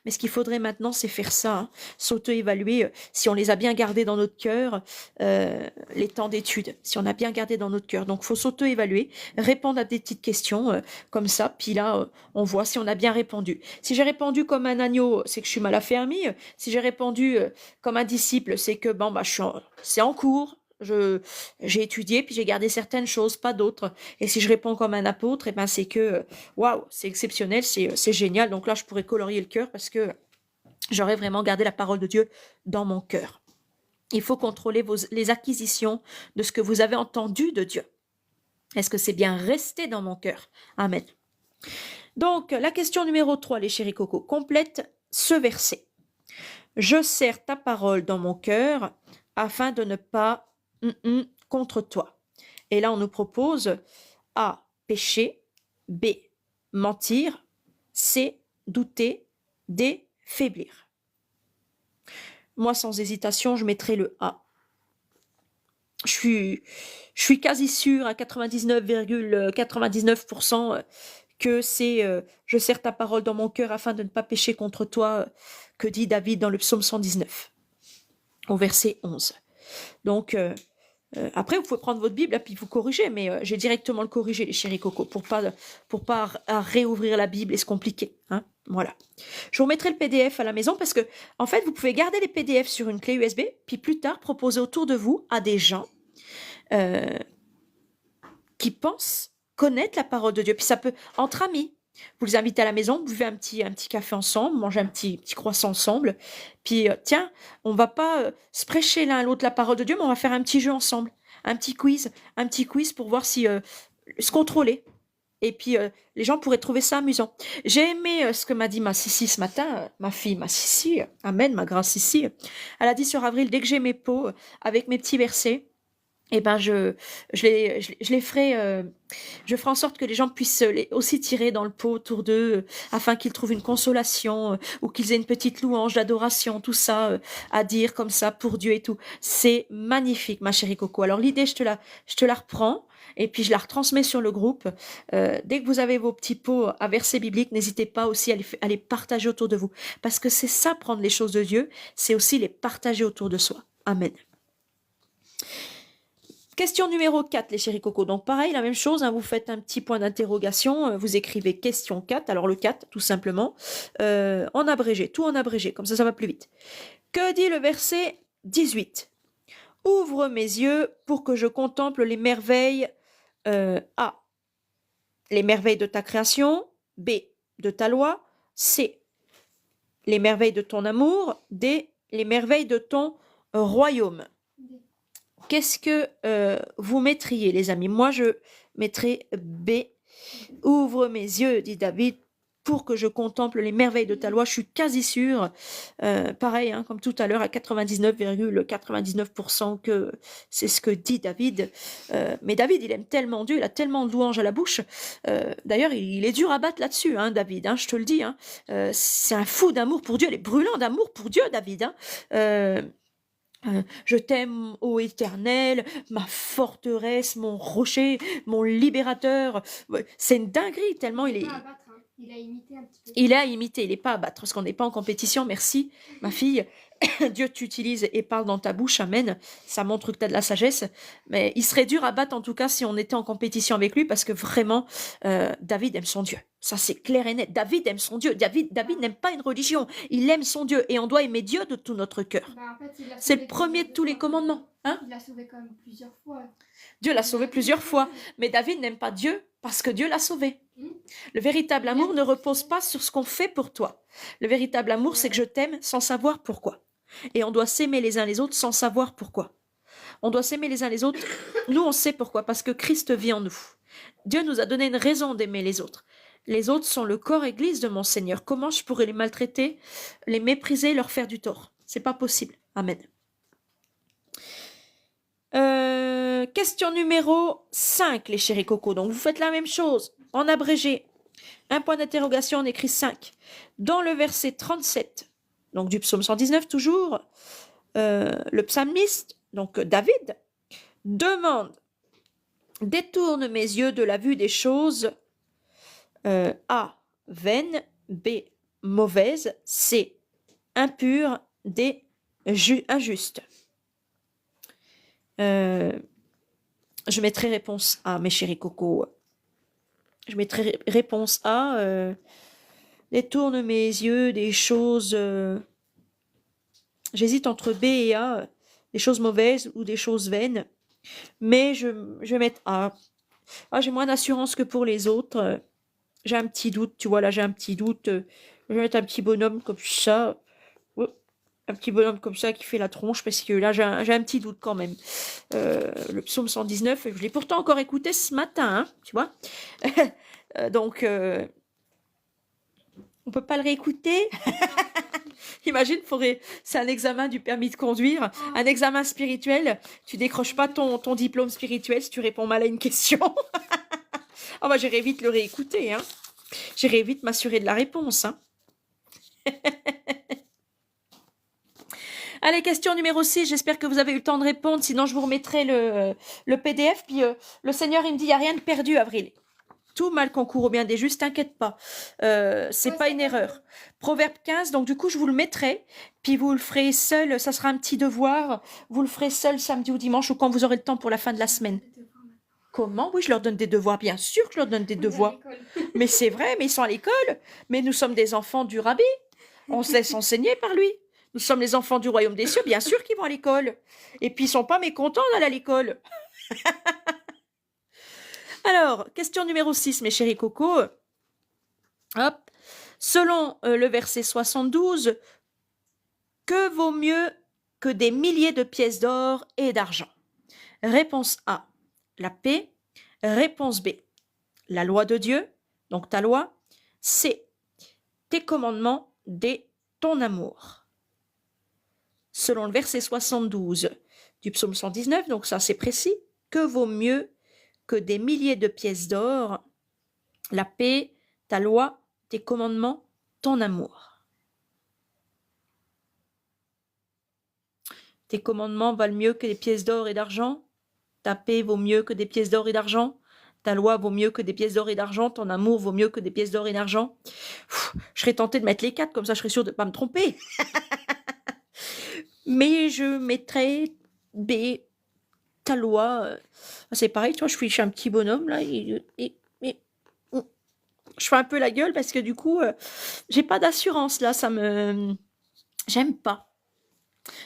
Mais ce qu'il faudrait maintenant, c'est faire ça, s'auto-évaluer si on les a bien gardés dans notre cœur, les temps d'études, si on a bien gardé dans notre cœur. Donc, il faut s'auto-évaluer, répondre à des petites questions comme ça, puis là, on voit si on a bien répondu. Si j'ai répondu comme un agneau, c'est que je suis mal affermi. Si j'ai répondu comme un disciple, c'est que c'est en cours. J'ai étudié, puis j'ai gardé certaines choses, pas d'autres. Et si je réponds comme un apôtre, c'est que, waouh, c'est exceptionnel, c'est génial. Donc là, je pourrais colorier le cœur parce que j'aurais vraiment gardé la parole de Dieu dans mon cœur. Il faut contrôler les acquisitions de ce que vous avez entendu de Dieu. Est-ce que c'est bien resté dans mon cœur? Amen. Donc, la question numéro 3, les chéris cocos, complète ce verset. Je serre ta parole dans mon cœur afin de ne pas contre toi. Et là, on nous propose A, pécher, B, mentir, C, douter, D, faiblir. Moi, sans hésitation, je mettrai le A. Je suis quasi sûre à 99,99% que c'est je serre ta parole dans mon cœur afin de ne pas pécher contre toi, que dit David dans le psaume 119, au verset 11. Donc, après, vous pouvez prendre votre Bible et puis vous corriger, mais j'ai directement le corrigé, les chéris cocos, pour pas réouvrir la Bible et se compliquer. Voilà. Je vous mettrai le PDF à la maison parce que, en fait, vous pouvez garder les PDF sur une clé USB, puis plus tard, proposer autour de vous à des gens qui pensent connaître la parole de Dieu. Puis ça peut, entre amis, vous les invitez à la maison, vous buvez un petit café ensemble, mangez un petit croissant ensemble. Puis tiens, on va pas se prêcher l'un à l'autre la parole de Dieu, mais on va faire un petit jeu ensemble, un petit quiz pour voir si se contrôler. Et puis les gens pourraient trouver ça amusant. J'ai aimé ce que m'a dit ma Sissi ce matin, ma fille, ma Sissi, amen, ma grande Sissi. Elle a dit sur Avril, dès que j'ai mes pots avec mes petits versets, je les ferai, je ferai en sorte que les gens puissent aussi tirer dans le pot autour d'eux, afin qu'ils trouvent une consolation, ou qu'ils aient une petite louange d'adoration, tout ça, à dire comme ça pour Dieu et tout. C'est magnifique, ma chérie Coco. Alors l'idée, je te la reprends, et puis je la retransmets sur le groupe. Dès que vous avez vos petits pots à versets bibliques, n'hésitez pas aussi à les partager autour de vous. Parce que c'est ça, prendre les choses de Dieu, c'est aussi les partager autour de soi. Amen. Question numéro 4, les chéris cocos. Donc pareil, la même chose, vous faites un petit point d'interrogation, vous écrivez question 4, alors le 4 tout simplement, en abrégé, tout en abrégé, comme ça va plus vite. Que dit le verset 18? Ouvre mes yeux pour que je contemple les merveilles A. Les merveilles de ta création, B. De ta loi, C. Les merveilles de ton amour, D. Les merveilles de ton royaume. qu'est-ce que vous mettriez, les amis? Moi, je mettrais B. Ouvre mes yeux, dit David, pour que je contemple les merveilles de ta loi. Je suis quasi sûre, pareil, hein, comme tout à l'heure, à 99,99% que c'est ce que dit David. Mais David, il aime tellement Dieu, il a tellement de louanges à la bouche. D'ailleurs, il est dur à battre là-dessus, hein, David, hein, je te le dis. Hein. C'est un fou d'amour pour Dieu, il est brûlant d'amour pour Dieu, David. Hein. Je t'aime, ô Éternel, ma forteresse, mon rocher, mon libérateur. Ouais, c'est une dinguerie, tellement il est... Pas à battre, hein. Il a imité un petit peu. Il est à imiter, il n'est pas à battre, parce qu'on n'est pas en compétition, merci, ma fille. Dieu t'utilise et parle dans ta bouche, amen. Ça montre que tu as de la sagesse. Mais il serait dur à battre, en tout cas, si on était en compétition avec lui, parce que vraiment, David aime son Dieu. Ça, c'est clair et net. David aime son Dieu. David n'aime pas une religion. Il aime son Dieu. Et on doit aimer Dieu de tout notre cœur. Bah, en fait, il l'a C'est sauvé le premier de tous les fois. commandements. Hein? Il l'a sauvé quand même plusieurs fois. Dieu l'a sauvé plusieurs fois. Mais David n'aime pas Dieu parce que Dieu l'a sauvé. Mhm. Le véritable amour ne repose pas sur ce qu'on fait pour toi. Le véritable amour, c'est que je t'aime sans savoir pourquoi. Et on doit s'aimer les uns les autres sans savoir pourquoi. On doit s'aimer les uns les autres. Nous, on sait pourquoi, parce que Christ vit en nous. Dieu nous a donné une raison d'aimer les autres. Les autres sont le corps église de mon Seigneur. Comment je pourrais les maltraiter, les mépriser, leur faire du tort? C'est pas possible. Amen. Question numéro 5, les chéris cocos. Donc, vous faites la même chose, en abrégé. Un point d'interrogation, on écrit 5. Dans le verset 37, donc du psaume 119 toujours, le psalmiste, donc David, demande « Détourne mes yeux de la vue des choses A. Vaines, B. Mauvaises, C. Impures, D. Injustes. » Je mettrai réponse A, mes chéris cocos. Je mettrai réponse A. Détourne mes yeux des choses... J'hésite entre B et A, des choses mauvaises ou des choses vaines. Mais je vais mettre A. Ah, j'ai moins d'assurance que pour les autres. J'ai un petit doute, tu vois, là j'ai un petit doute. Je vais mettre un petit bonhomme comme ça. Un petit bonhomme comme ça qui fait la tronche, parce que là j'ai un petit doute quand même. Le psaume 119, je l'ai pourtant encore écouté ce matin, hein, tu vois. Donc, on peut pas le réécouter. Imagine, c'est un examen du permis de conduire, un examen spirituel. Tu décroches pas ton diplôme spirituel si tu réponds mal à une question. Ah bah j'irai vite le réécouter, hein. J'irai vite m'assurer de la réponse, hein. Allez, question numéro 6, j'espère que vous avez eu le temps de répondre, sinon je vous remettrai le PDF. Puis le Seigneur, il me dit, il n'y a rien de perdu, Avril. Tout mal concourt au bien des justes, t'inquiète pas. C'est pas une erreur. Proverbe 15, donc du coup, je vous le mettrai, puis vous le ferez seul, ça sera un petit devoir, vous le ferez seul samedi ou dimanche, ou quand vous aurez le temps pour la fin de la semaine. Comment? Oui, je leur donne des devoirs, bien sûr que je leur donne des devoirs. Mais c'est vrai, mais ils sont à l'école. Mais nous sommes des enfants du Rabbi. On se laisse enseigner par lui. Nous sommes les enfants du royaume des cieux, bien sûr qu'ils vont à l'école. Et puis ils sont pas mécontents d'aller à l'école. Alors, question numéro 6, mes chéris cocos. Hop. Selon le verset 72, que vaut mieux que des milliers de pièces d'or et d'argent? Réponse A, la paix. Réponse B, la loi de Dieu, donc ta loi. C, tes commandements. D, ton amour. Selon le verset 72 du psaume 119, donc ça c'est précis, que vaut mieux que des milliers de pièces d'or, la paix, ta loi, tes commandements, ton amour. Tes commandements valent mieux que des pièces d'or et d'argent, ta paix vaut mieux que des pièces d'or et d'argent, ta loi vaut mieux que des pièces d'or et d'argent, ton amour vaut mieux que des pièces d'or et d'argent. Je serais tentée de mettre les 4, comme ça je serais sûre de ne pas me tromper. Mais je mettrais B, ta loi. C'est pareil, tu vois, je suis un petit bonhomme, là, je fais un peu la gueule parce que du coup, j'ai pas d'assurance, là, j'aime pas.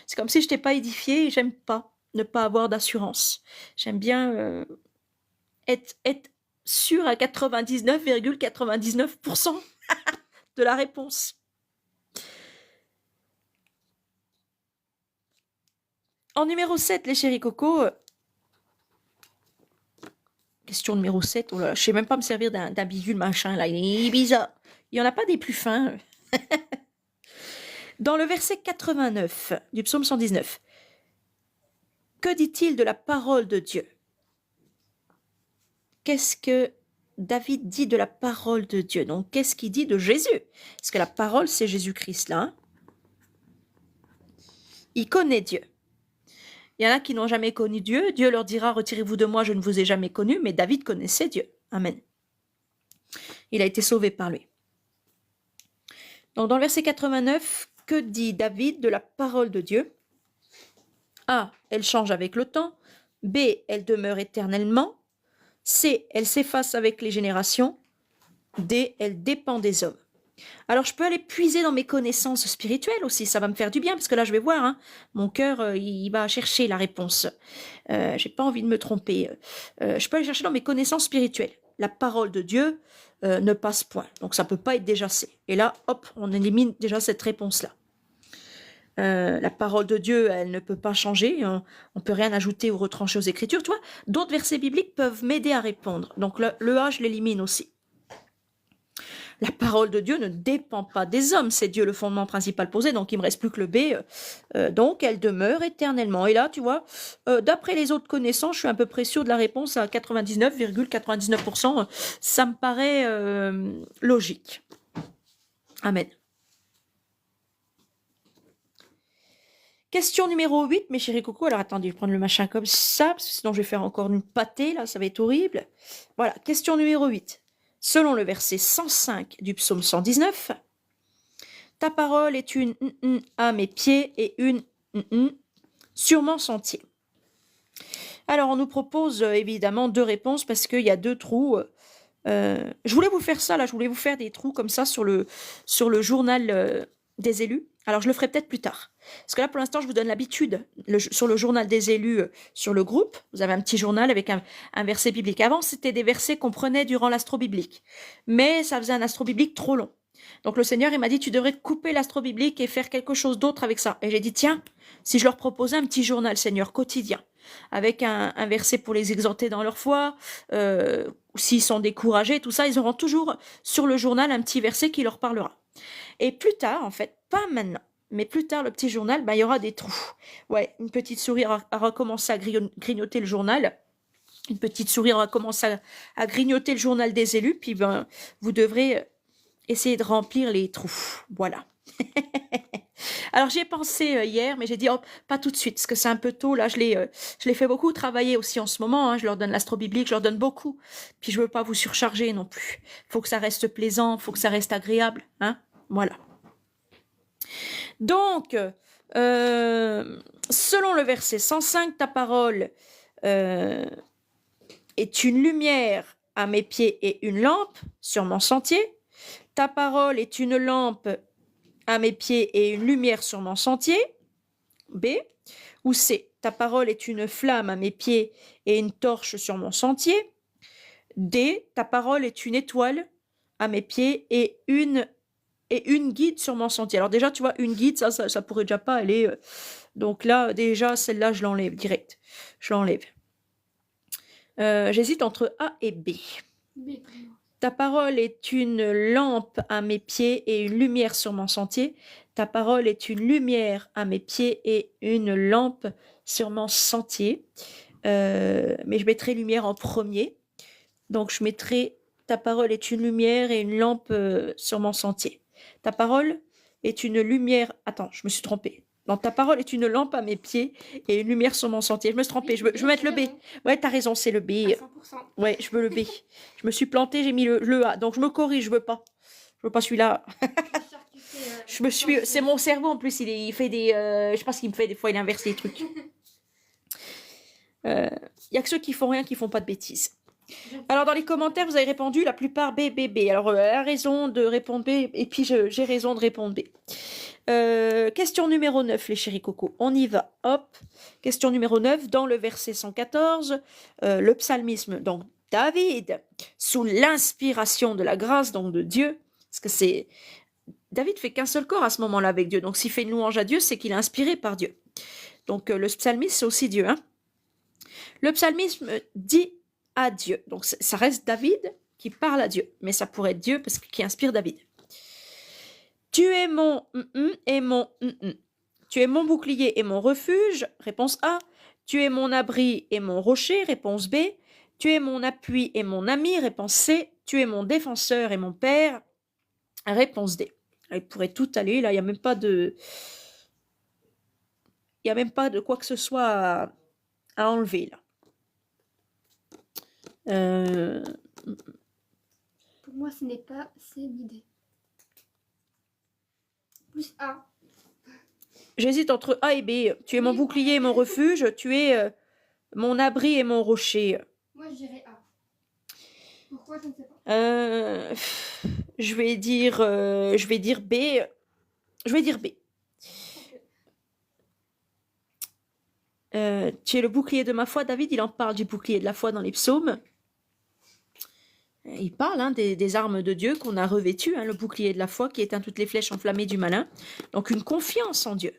C'est comme si je n'étais pas édifiée et j'aime pas ne pas avoir d'assurance. J'aime bien être sûre à 99,99% de la réponse. En numéro 7, les chéris cocos. Question numéro 7. Oh là, je sais même pas me servir d'un bidule machin là. Il est bizarre. Il n'y en a pas des plus fins. Dans le verset 89 du psaume 119, que dit-il de la parole de Dieu? Qu'est-ce que David dit de la parole de Dieu? Donc, qu'est-ce qu'il dit de Jésus? Parce que la parole, c'est Jésus-Christ, là. Hein? Il connaît Dieu. Il y en a qui n'ont jamais connu Dieu. Dieu leur dira, retirez-vous de moi, je ne vous ai jamais connu. Mais David connaissait Dieu. Amen. Il a été sauvé par lui. Donc, dans le verset 89, que dit David de la parole de Dieu? A, elle change avec le temps. B, elle demeure éternellement. C, elle s'efface avec les générations. D, elle dépend des hommes. Alors, je peux aller puiser dans mes connaissances spirituelles aussi, ça va me faire du bien, parce que là, je vais voir, hein, mon cœur, il va chercher la réponse. J'ai pas envie de me tromper. Je peux aller chercher dans mes connaissances spirituelles. La parole de Dieu ne passe point, donc ça peut pas être déjà C. Et là, hop, on élimine déjà cette réponse-là. La parole de Dieu, elle ne peut pas changer, on peut rien ajouter ou retrancher aux Écritures, tu vois. D'autres versets bibliques peuvent m'aider à répondre, donc le A, je l'élimine aussi. La parole de Dieu ne dépend pas des hommes, c'est Dieu le fondement principal posé, donc il me reste plus que le B, donc elle demeure éternellement. Et là, tu vois, d'après les autres connaissances, je suis à peu près sûre de la réponse à 99,99%, ça me paraît logique. Amen. Question numéro 8, mes chéris cocos. Alors attendez, je vais prendre le machin comme ça, parce que sinon je vais faire encore une pâtée, là, ça va être horrible. Voilà, question numéro 8. Selon le verset 105 du psaume 119, ta parole est une à mes pieds et une sur mon sentier. Alors on nous propose évidemment deux réponses parce qu'il y a deux trous. Je voulais vous faire ça, là, je voulais vous faire des trous comme ça sur le journal des élus. Alors, je le ferai peut-être plus tard. Parce que là, pour l'instant, je vous donne l'habitude sur le journal des élus, sur le groupe. Vous avez un petit journal avec un verset biblique. Avant, c'était des versets qu'on prenait durant l'astro-biblique. Mais ça faisait un astro-biblique trop long. Donc, le Seigneur, il m'a dit, tu devrais couper l'astro-biblique et faire quelque chose d'autre avec ça. Et j'ai dit, tiens, si je leur proposais un petit journal, Seigneur, quotidien, avec un verset pour les exhorter dans leur foi, s'ils sont découragés, tout ça, ils auront toujours sur le journal un petit verset qui leur parlera. Et plus tard, en fait, pas maintenant, mais plus tard, le petit journal, il y aura des trous. Ouais, une petite souris a recommencé à grignoter le journal. Une petite souris aura commencé à grignoter le journal des élus, puis vous devrez essayer de remplir les trous. Voilà. Alors, j'y ai pensé hier, mais j'ai dit, pas tout de suite, parce que c'est un peu tôt. Là, je les fais beaucoup travailler aussi en ce moment. Hein, je leur donne l'astro-biblique, je leur donne beaucoup. Puis, je veux pas vous surcharger non plus. Faut que ça reste plaisant, faut que ça reste agréable. Hein, voilà. Donc, selon le verset 105, ta parole est une lumière à mes pieds et une lampe sur mon sentier. Ta parole est une lampe à mes pieds et une lumière sur mon sentier. B. Ou C. Ta parole est une flamme à mes pieds et une torche sur mon sentier. D. Ta parole est une étoile à mes pieds et une guide sur mon sentier. Alors déjà, tu vois, une guide, ça pourrait déjà pas aller. Donc là, déjà, celle-là, je l'enlève direct. Je l'enlève. J'hésite entre A et B. B. Ta parole est une lampe à mes pieds et une lumière sur mon sentier. Ta parole est une lumière à mes pieds et une lampe sur mon sentier. Mais je mettrai lumière en premier. Donc, je mettrai ta parole est une lumière et une lampe sur mon sentier. Ta parole est une lumière... Attends, je me suis trompée. Non, ta parole est une lampe à mes pieds et une lumière sur mon sentier. Je me suis trompée, je veux mettre le B. Ouais, t'as raison, c'est le B. À 100%. Ouais, je veux le B. Je me suis plantée, j'ai mis le A. Donc je me corrige, je veux pas. Je veux pas celui-là. C'est mon cerveau en plus, il fait des... je sais pas ce qu'il me fait, des fois il inverse les trucs. Il y a que ceux qui font rien, qui font pas de bêtises. Alors dans les commentaires, vous avez répondu la plupart B, B, B. Alors elle a raison de répondre B et puis j'ai raison de répondre B. Question numéro 9, les chéris cocos. On y va, hop. Question numéro 9, dans le verset 114, le psalmisme. Donc David, sous l'inspiration de la grâce donc de Dieu, parce que c'est... David fait qu'un seul corps à ce moment-là avec Dieu. Donc s'il fait une louange à Dieu, c'est qu'il est inspiré par Dieu. Donc le psalmiste, c'est aussi Dieu. Hein. Le psalmisme dit à Dieu. Donc ça reste David qui parle à Dieu. Mais ça pourrait être Dieu parce qui inspire David. Tu es mon et mon Tu es mon bouclier et mon refuge. Réponse A. Tu es mon abri et mon rocher. Réponse B. Tu es mon appui et mon ami. Réponse C. Tu es mon défenseur et mon père. Réponse D. Il pourrait tout aller. Là, il n'y a même pas de... Il n'y a même pas de quoi que ce soit à enlever, là. Pour moi, ce n'est pas C ni D. Plus A. J'hésite entre A et B. Tu es mon bouclier et mon refuge. Tu es mon abri et mon rocher. Moi, je dirais A. Pourquoi, je ne sais pas. Je vais dire B. Je vais dire B. Tu es le bouclier de ma foi. David, il en parle du bouclier de la foi dans les psaumes. Il parle des armes de Dieu qu'on a revêtues, le bouclier de la foi qui éteint toutes les flèches enflammées du malin. Donc une confiance en Dieu.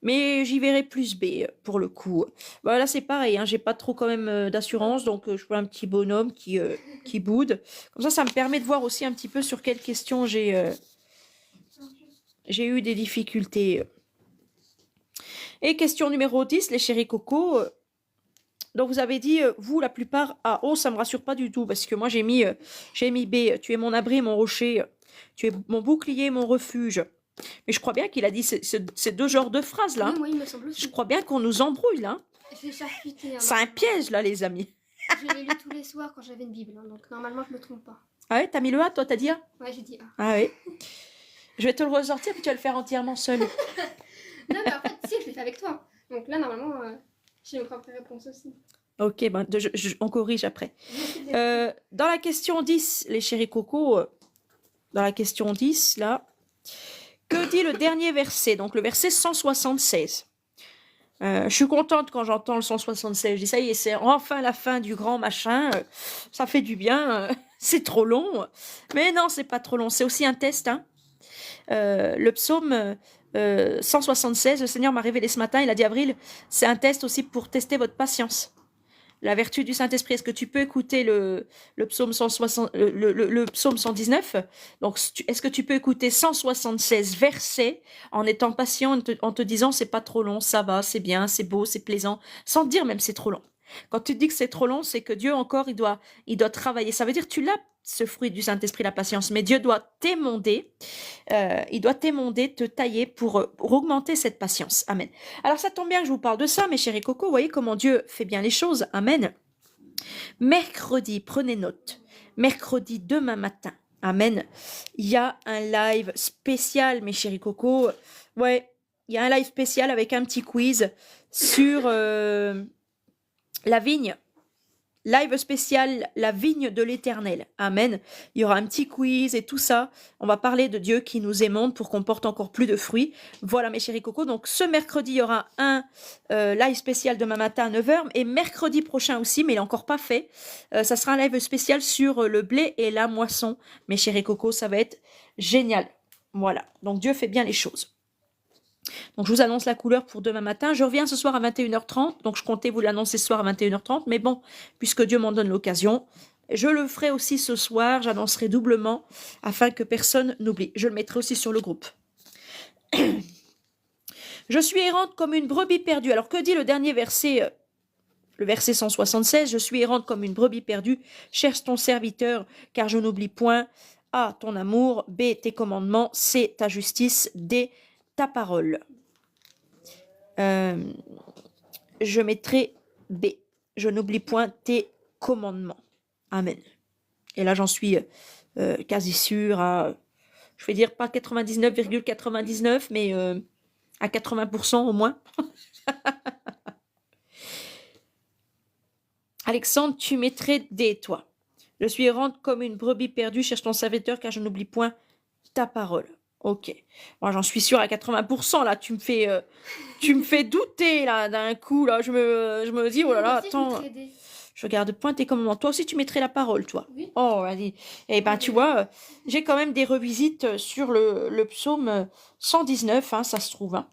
Mais j'y verrai plus B pour le coup. Là c'est pareil, j'ai pas trop quand même d'assurance, donc je vois un petit bonhomme qui boude. Comme ça me permet de voir aussi un petit peu sur quelles questions j'ai eu des difficultés. Et question numéro 10, les chéris cocos. Donc vous avez dit, vous, la plupart, A. Oh, ça me rassure pas du tout, parce que moi j'ai mis B. Tu es mon abri, mon rocher. Tu es mon bouclier, mon refuge. Mais je crois bien qu'il a dit ces deux genres de phrases là. Oui, moi, il me semble aussi. Je crois bien qu'on nous embrouille là. J'ai charcuté. C'est un piège là, les amis. Je l'ai lu tous les soirs quand j'avais une Bible, donc normalement je me trompe pas. Ah ouais, t'as mis le A, toi, t'as dit A? Ouais, j'ai dit A. Ah ouais. Je vais te le ressortir puis tu vas le faire entièrement seul. Non, mais en fait, si, je l'ai fait avec toi. Donc là, normalement, j'ai mes propres réponses aussi. Ok, on corrige après. Dans la question 10, les chéris cocos, dans la question 10, là, que dit le dernier verset? Donc le verset 176. Je suis contente quand j'entends le 176. Je dis ça y est, c'est enfin la fin du grand machin. Ça fait du bien. C'est trop long. Mais non, c'est pas trop long. C'est aussi un test. Le psaume 176, le Seigneur m'a révélé ce matin. Il a dit, Avril, c'est un test aussi pour tester votre patience. La vertu du Saint-Esprit. Est-ce que tu peux écouter le psaume 160, le psaume 119? Donc, est-ce que tu peux écouter 176 versets en étant patient, en te disant c'est pas trop long, ça va, c'est bien, c'est beau, c'est plaisant, sans te dire même c'est trop long. Quand tu te dis que c'est trop long, c'est que Dieu encore, il doit travailler. Ça veut dire que tu l'as, ce fruit du Saint-Esprit, la patience, mais Dieu doit t'émonder, il doit t'émonder, te tailler pour augmenter cette patience. Amen. Alors ça tombe bien que je vous parle de ça, mes chéris cocos, vous voyez comment Dieu fait bien les choses. Amen. Mercredi, prenez note, mercredi demain matin, amen, il y a un live spécial, mes chéris cocos. Ouais, il y a un live spécial avec un petit quiz sur la vigne. Live spécial, la vigne de l'Éternel. Amen. Il y aura un petit quiz et tout ça. On va parler de Dieu qui nous émonde pour qu'on porte encore plus de fruits. Voilà mes chéris cocos. Donc ce mercredi, il y aura un live spécial demain matin à 9h. Et mercredi prochain aussi, mais il n'est encore pas fait. Ça sera un live spécial sur le blé et la moisson. Mes chéris cocos, ça va être génial. Voilà. Donc Dieu fait bien les choses. Donc je vous annonce la couleur pour demain matin. Je reviens ce soir à 21h30. Donc je comptais vous l'annoncer ce soir à 21h30. Mais bon, puisque Dieu m'en donne l'occasion, je le ferai aussi ce soir. J'annoncerai doublement afin que personne n'oublie. Je le mettrai aussi sur le groupe. Je suis errante comme une brebis perdue. Alors que dit le dernier verset, le verset 176? Je suis errante comme une brebis perdue. Cherche ton serviteur, car je n'oublie point. A, ton amour. B, tes commandements. C, ta justice. D, ta parole. Je mettrai B. Je n'oublie point tes commandements. Amen. Et là, j'en suis quasi sûre à, je vais dire pas 99,99, mais à 80% au moins. Alexandre, tu mettrais D, toi. Je suis errante comme une brebis perdue, cherche ton serviteur, car je n'oublie point ta parole. Ok. Moi, j'en suis sûre à 80%, là. Tu me fais douter, là, d'un coup, là. Je me dis, oh là là, attends. Je garde point tes commandements. Toi aussi, tu mettrais la parole, toi. Oui. Oh, vas-y. Eh ben, tu vois, j'ai quand même des revisites sur le psaume 119, hein, ça se trouve. Hein.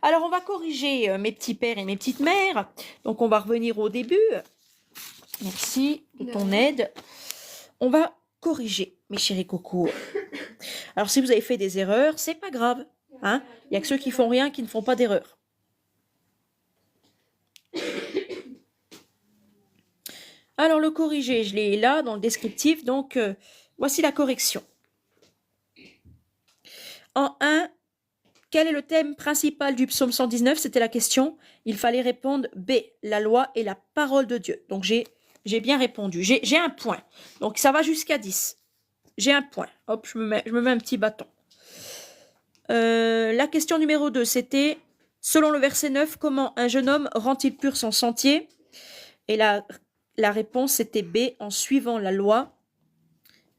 Alors, on va corriger mes petits pères et mes petites mères. Donc, on va revenir au début. Merci de ton aide. On va corriger, mes chéris cocos. Alors, si vous avez fait des erreurs, c'est pas grave. Hein. Il n'y a que ceux qui font rien qui ne font pas d'erreur. Alors, le corrigé, je l'ai là dans le descriptif. Donc, voici la correction. En 1, quel est le thème principal du psaume 119? C'était la question. Il fallait répondre B, la loi et la parole de Dieu. Donc, j'ai bien répondu. J'ai un point. Donc, ça va jusqu'à 10. J'ai un point. Hop, je me mets un petit bâton. La question numéro 2, c'était, selon le verset 9, comment un jeune homme rend-il pur son sentier? Et la réponse, c'était B, en suivant la loi.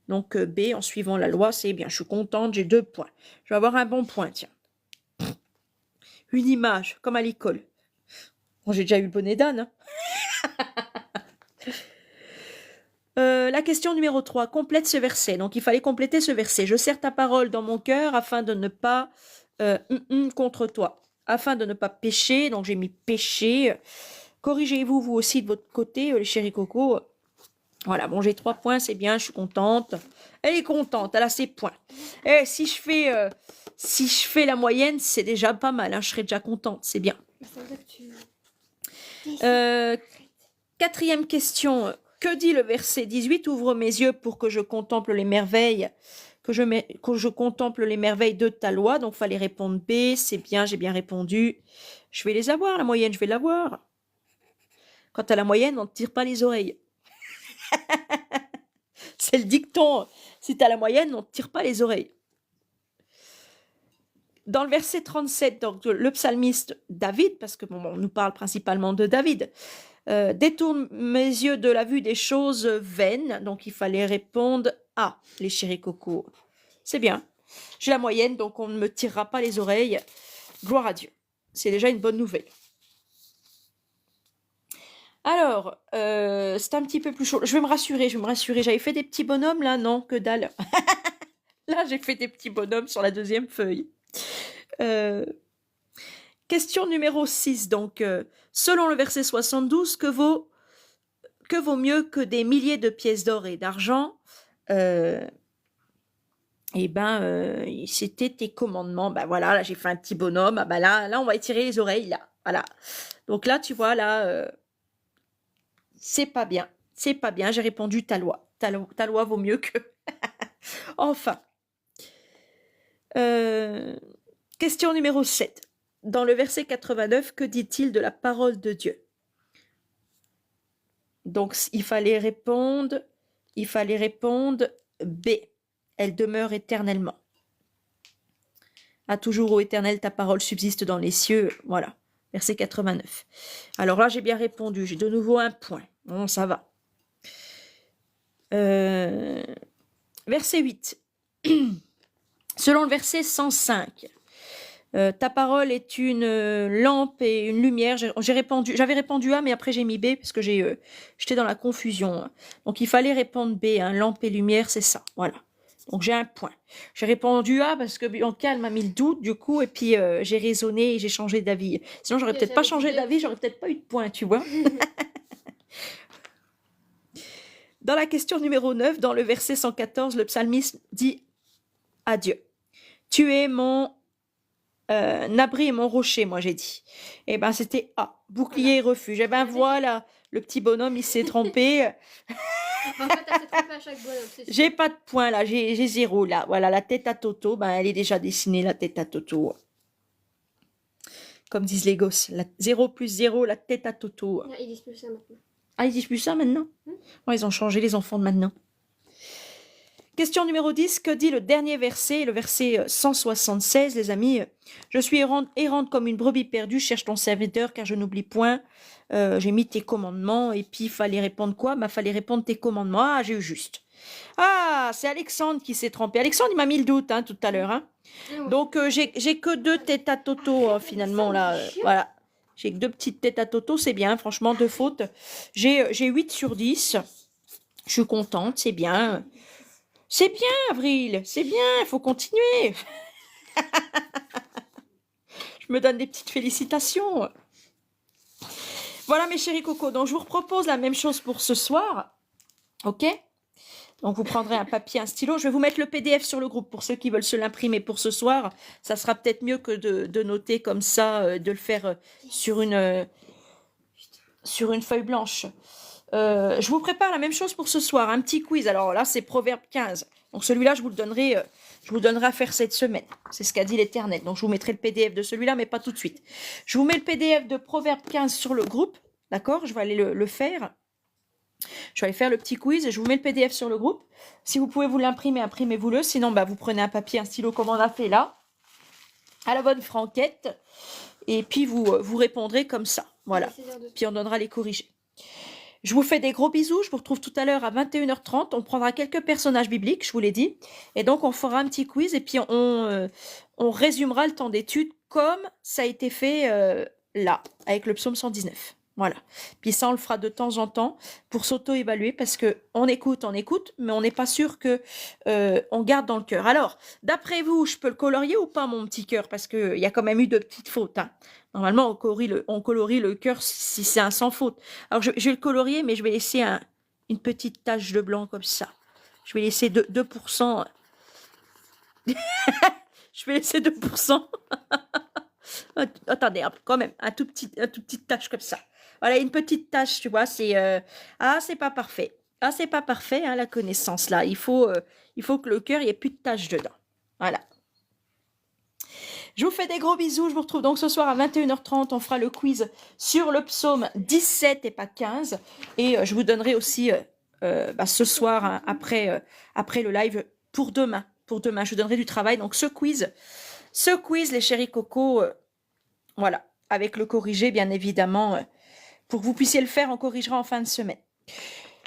Donc, B, en suivant la loi, c'est bien. Je suis contente, j'ai 2 points. Je vais avoir un bon point, tiens. Une image, comme à l'école. Bon, j'ai déjà eu le bonnet d'âne. Hein. La question numéro 3, complète ce verset. Donc, il fallait compléter ce verset. Je serre ta parole dans mon cœur afin de ne pas contre toi. Afin de ne pas pécher. Donc, j'ai mis pécher. Corrigez-vous, vous aussi, de votre côté, les chéris cocos. Voilà, bon, j'ai 3 points, c'est bien, je suis contente. Elle est contente, elle a ses points. Et si je fais la moyenne, c'est déjà pas mal, hein, je serai déjà contente, c'est bien. Ça veut dire que tu... 4e question. Que dit le verset 18? Ouvre mes yeux pour que je contemple les merveilles, que je contemple les merveilles de ta loi. Donc, il fallait répondre B, c'est bien, j'ai bien répondu. Je vais les avoir, la moyenne, je vais l'avoir. Quant à la moyenne, on ne tire pas les oreilles. C'est le dicton. Si tu as la moyenne, on ne tire pas les oreilles. Dans le verset 37, donc, le psalmiste David, parce que on nous parle principalement de David, détourne mes yeux de la vue des choses vaines. Donc, il fallait répondre A, les chéris cocos. C'est bien. J'ai la moyenne, donc on ne me tirera pas les oreilles. Gloire à Dieu. C'est déjà une bonne nouvelle. Alors, c'est un petit peu plus chaud. Je vais me rassurer. J'avais fait des petits bonhommes, là, non, que dalle. Là, j'ai fait des petits bonhommes sur la 2e feuille. Question numéro 6. Donc, selon le verset 72, que vaut mieux que des milliers de pièces d'or et d'argent? C'était tes commandements. Ben voilà, là, j'ai fait un petit bonhomme. Ah ben là, on va étirer les oreilles, là. Voilà. Donc là, tu vois, là... c'est pas bien, j'ai répondu ta loi. Ta loi vaut mieux que... Enfin. Question numéro 7. Dans le verset 89, que dit-il de la parole de Dieu? Donc, il fallait répondre B. Elle demeure éternellement. À toujours, ô Éternel, ta parole subsiste dans les cieux. Voilà. Verset 89. Alors là, j'ai bien répondu. J'ai de nouveau un point. Bon, ça va. Verset 8. Selon le verset 105, ta parole est une lampe et une lumière. J'avais répondu A, mais après j'ai mis B parce que j'étais dans la confusion. Donc il fallait répondre B. Hein, lampe et lumière, c'est ça. Voilà. Donc j'ai un point. J'ai répondu A parce que Bianca elle m'a mis le doute du coup et puis j'ai raisonné et j'ai changé d'avis. Sinon j'aurais peut-être pas changé d'avis, j'aurais peut-être pas eu de point, tu vois. Dans la question numéro 9, dans le verset 114, le psalmiste dit à Dieu, tu es mon abri et mon rocher, moi j'ai dit. Eh ben c'était A, bouclier et refuge. Eh ben voilà, le petit bonhomme il s'est trompé. En fait, elle s'est trompée à chaque bonhomme. J'ai pas de point là, j'ai 0 là. Voilà, la tête à Toto, ben, elle est déjà dessinée, la tête à Toto. Comme disent les gosses, 0 plus 0, la tête à Toto. Ils disent plus ça maintenant. Ah, ils disent plus ça maintenant? Ouais, ils ont changé les enfants de maintenant. Question numéro 10, que dit le dernier verset, le verset 176, les amis? Je suis errante comme une brebis perdue, cherche ton serviteur car je n'oublie point. J'ai mis tes commandements et puis il fallait répondre quoi? Il fallait répondre tes commandements. Ah, j'ai eu juste. Ah, c'est Alexandre qui s'est trompé. Alexandre, il m'a mis le doute hein, tout à l'heure. Hein. Donc, j'ai que 2 têtes à Toto finalement là. Voilà. J'ai que 2 petites têtes à Toto, c'est bien, franchement, 2 fautes. J'ai 8 sur 10. Je suis contente, c'est bien. C'est bien, Avril, c'est bien, il faut continuer. Je me donne des petites félicitations. Voilà, mes chéris cocos, donc je vous propose la même chose pour ce soir. Ok? Donc, vous prendrez un papier, un stylo. Je vais vous mettre le PDF sur le groupe pour ceux qui veulent se l'imprimer pour ce soir. Ça sera peut-être mieux que de noter comme ça, de le faire sur une feuille blanche. Je vous prépare la même chose pour ce soir, un petit quiz. Alors là, c'est Proverbe 15. Donc celui-là, je vous donnerai à faire cette semaine. C'est ce qu'a dit l'Éternel. Donc je vous mettrai le PDF de celui-là, mais pas tout de suite. Je vous mets le PDF de Proverbe 15 sur le groupe. D'accord? Je vais aller le faire. Je vais aller faire le petit quiz et je vous mets le PDF sur le groupe. Si vous pouvez vous l'imprimer, imprimez-vous-le. Sinon, bah, vous prenez un papier, un stylo comme on a fait là, à la bonne franquette. Et puis, vous répondrez comme ça. Voilà. Puis, on donnera les corrigés. Je vous fais des gros bisous. Je vous retrouve tout à l'heure à 21h30. On prendra quelques personnages bibliques, je vous l'ai dit. Et donc, on fera un petit quiz et puis on résumera le temps d'étude comme ça a été fait là, avec le psaume 119. Voilà. Puis ça, on le fera de temps en temps pour s'auto-évaluer parce que on écoute, mais on n'est pas sûr que on garde dans le cœur. Alors, d'après vous, je peux le colorier ou pas, mon petit cœur? Parce qu'il y a quand même eu de petites fautes. Hein. Normalement, on colorie le cœur si c'est un sans faute. Alors, je vais le colorier, mais je vais laisser une petite tache de blanc comme ça. Je vais laisser 2%. Je vais laisser 2%. Attendez, quand même, un tout petite tache comme ça. Voilà, une petite tache, tu vois, c'est c'est pas parfait. Ah, c'est pas parfait, hein, la connaissance, là. Il faut que le cœur, il n'y ait plus de tache dedans. Voilà. Je vous fais des gros bisous. Je vous retrouve donc ce soir à 21h30. On fera le quiz sur le psaume 17 et pas 15. Et je vous donnerai aussi ce soir, hein, après le live, pour demain. Pour demain, je vous donnerai du travail. Donc, ce quiz, les chéris cocos, voilà, avec le corrigé, bien évidemment, pour que vous puissiez le faire, on corrigera en fin de semaine.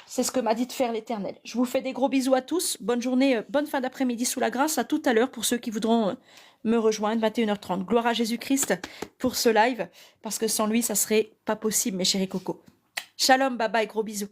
C'est ce que m'a dit de faire l'Éternel. Je vous fais des gros bisous à tous. Bonne journée, bonne fin d'après-midi sous la grâce. À tout à l'heure pour ceux qui voudront me rejoindre, 21h30. Gloire à Jésus-Christ pour ce live, parce que sans lui, ça serait pas possible, mes chéris cocos. Shalom, bye bye, gros bisous.